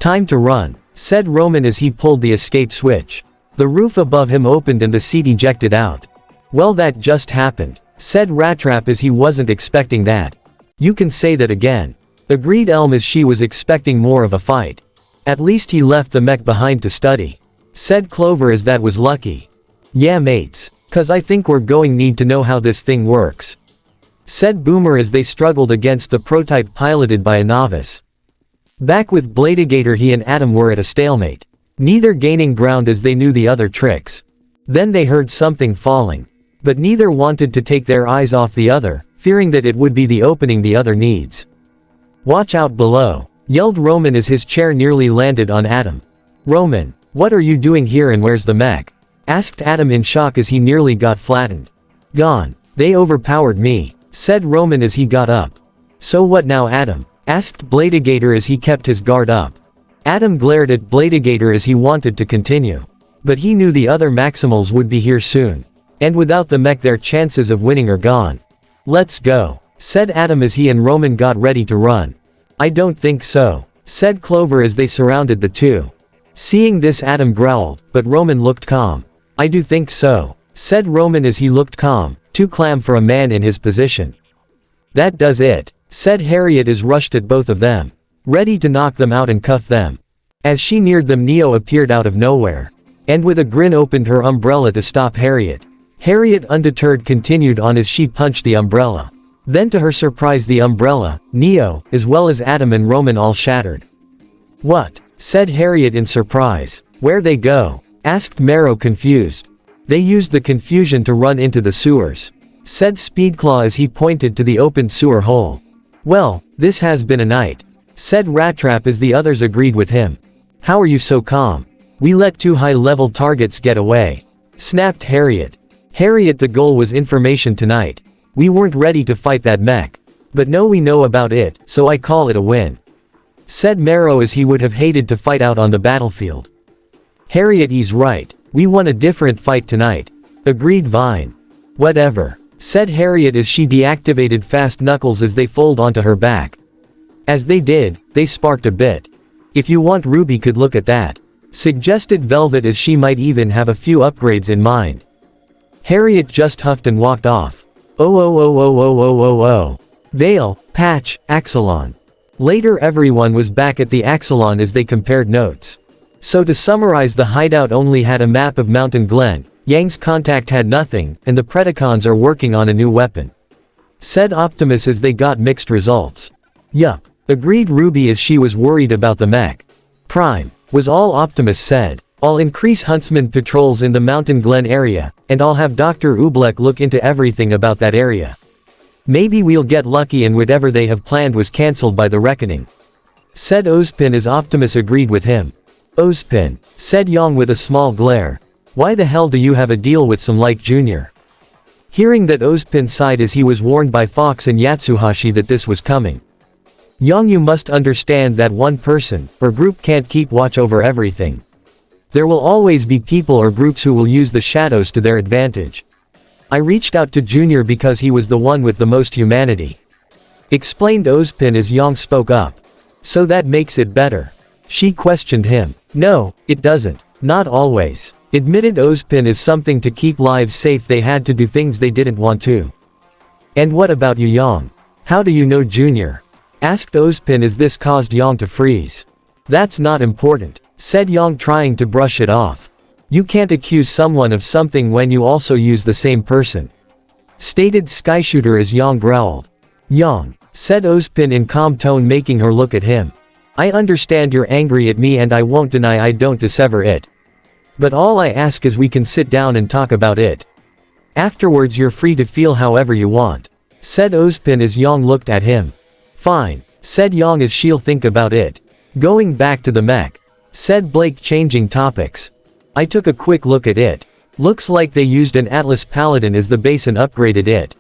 Time to run, said Roman as he pulled the escape switch. The roof above him opened and the seat ejected out. Well, that just happened, said Rattrap as he wasn't expecting that. You can say that again, agreed Elm as she was expecting more of a fight. At least he left the mech behind to study, said Clover as that was lucky. Yeah mates, 'cause I think we're going need to know how this thing works, said Boomer as they struggled against the prototype piloted by a novice. Back with Bladigator, he and Adam were at a stalemate, neither gaining ground as they knew the other tricks. Then they heard something falling, but neither wanted to take their eyes off the other, fearing that it would be the opening the other needs. Watch out below, yelled Roman as his chair nearly landed on Adam. Roman, what are you doing here and where's the mech? Asked Adam in shock as he nearly got flattened. Gone. They overpowered me, said Roman as he got up. So what now, Adam? Asked Bladigator as he kept his guard up. Adam glared at Bladigator as he wanted to continue. But he knew the other Maximals would be here soon. And without the mech their chances of winning are gone. Let's go, said Adam as he and Roman got ready to run. I don't think so, said Clover as they surrounded the 2. Seeing this, Adam growled, but Roman looked calm. I do think so, said Roman as he looked calm, too calm for a man in his position. That does it, said Harriet as rushed at both of them, ready to knock them out and cuff them. As she neared them, Neo appeared out of nowhere, and with a grin opened her umbrella to stop Harriet. Harriet, undeterred, continued on as she punched the umbrella. Then to her surprise, the umbrella, Neo, as well as Adam and Roman all shattered. What? Said Harriet in surprise. Where they go? Asked Marrow, confused. They used the confusion to run into the sewers, said Speedclaw as he pointed to the open sewer hole. Well, this has been a night, said Rattrap as the others agreed with him. How are you so calm? We let 2 high-level targets get away, snapped Harriet. Harriet, the goal was information tonight. We weren't ready to fight that mech. But now we know about it, so I call it a win, said Marrow as he would have hated to fight out on the battlefield. Harriet is right, we won a different fight tonight, agreed Vine. Whatever, said Harriet as she deactivated Fast Knuckles as they fold onto her back. As they did, they sparked a bit. If you want, Ruby could look at that, suggested Velvet as she might even have a few upgrades in mind. Harriet just huffed and walked off. Oh. Vale, Patch, Axelon. Later everyone was back at the Axelon as they compared notes. So to summarize, the hideout only had a map of Mountain Glen, Yang's contact had nothing, and the Predacons are working on a new weapon, said Optimus as they got mixed results. Yup, agreed Ruby as she was worried about the mech. Prime, was all Optimus said. I'll increase Huntsman patrols in the Mountain Glen area, and I'll have Dr. Oobleck look into everything about that area. Maybe we'll get lucky and whatever they have planned was cancelled by the reckoning, said Ozpin as Optimus agreed with him. Ozpin, said Yang with a small glare. Why the hell do you have a deal with some like Junior? Hearing that, Ozpin sighed as he was warned by Fox and Yatsuhashi that this was coming. Yang, you must understand that one person, or group can't keep watch over everything. There will always be people or groups who will use the shadows to their advantage. I reached out to Junior because he was the one with the most humanity, explained Ozpin as Yang spoke up. So that makes it better. She questioned him. No, it doesn't. Not always. Admitted Ozpin is something to keep lives safe. They had to do things they didn't want to. And what about you, Yang? How do you know Junior? Asked Ozpin as this caused Yang to freeze. That's not important, said Yang, trying to brush it off. You can't accuse someone of something when you also use the same person, stated Skyshooter as Yang growled. Yang, said Ozpin in calm tone, making her look at him. I understand you're angry at me and I won't deny I don't dissever it. But all I ask is we can sit down and talk about it. Afterwards you're free to feel however you want, said Ozpin as Yang looked at him. Fine, said Yang as she'll think about it. Going back to the mech, said Blake, changing topics. I took a quick look at it. Looks like they used an Atlas Paladin as the base and upgraded it,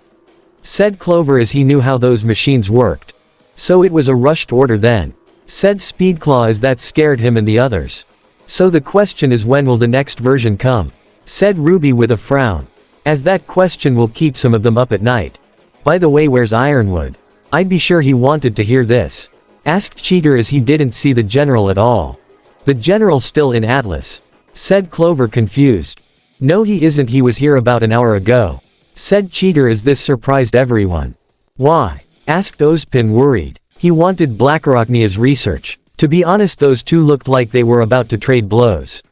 said Clover as he knew how those machines worked. So it was a rushed order then, said Speedclaw as that scared him and the others. So the question is, when will the next version come? Said Ruby with a frown. As that question will keep some of them up at night. By the way, where's Ironwood? I'd be sure he wanted to hear this, asked Cheater as he didn't see the general at all. The general's still in Atlas, said Clover, confused. No, he isn't, he was here about an hour ago, said Cheater as this surprised everyone. Why? Asked Ozpin, worried. He wanted Blackrocknia's research. To be honest, those two looked like they were about to trade blows,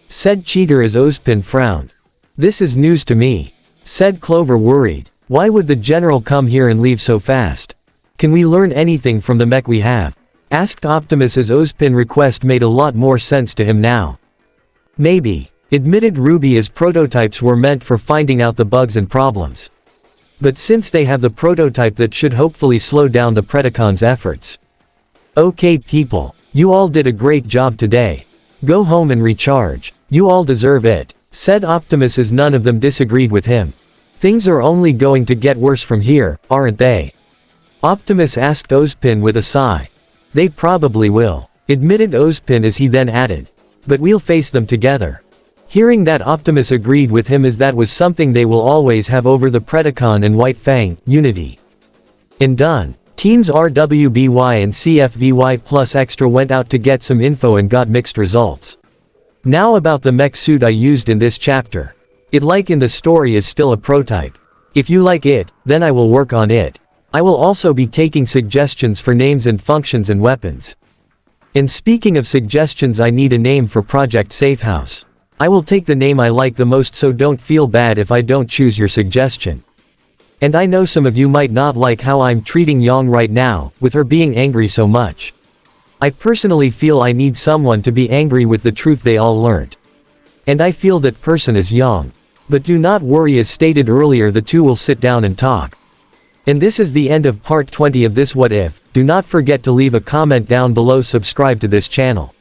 said Cheater as Ozpin frowned. This is news to me, said Clover, worried. Why would the general come here and leave so fast? Can we learn anything from the mech we have? Asked Optimus as Ozpin's request made a lot more sense to him now. Maybe, admitted Ruby, as prototypes were meant for finding out the bugs and problems. But since they have the prototype, that should hopefully slow down the Predacons' efforts. Okay people, you all did a great job today. Go home and recharge. You all deserve it, said Optimus as none of them disagreed with him. Things are only going to get worse from here, aren't they? Optimus asked Ozpin with a sigh. They probably will, admitted Ozpin as he then added. But we'll face them together. Hearing that, Optimus agreed with him as that was something they will always have over the Predacon and White Fang, unity. And done. Teams RWBY and CFVY plus Extra went out to get some info and got mixed results. Now about the mech suit I used in this chapter. It, like in the story, is still a prototype. If you like it, then I will work on it. I will also be taking suggestions for names and functions and weapons. And speaking of suggestions, I need a name for Project Safehouse. I will take the name I like the most, so don't feel bad if I don't choose your suggestion. And I know some of you might not like how I'm treating Yang right now, with her being angry so much. I personally feel I need someone to be angry with the truth they all learned. And I feel that person is Yang. But do not worry, as stated earlier, the two will sit down and talk. And this is the end of part 20 of this What If. Do not forget to leave a comment down below, subscribe to this channel.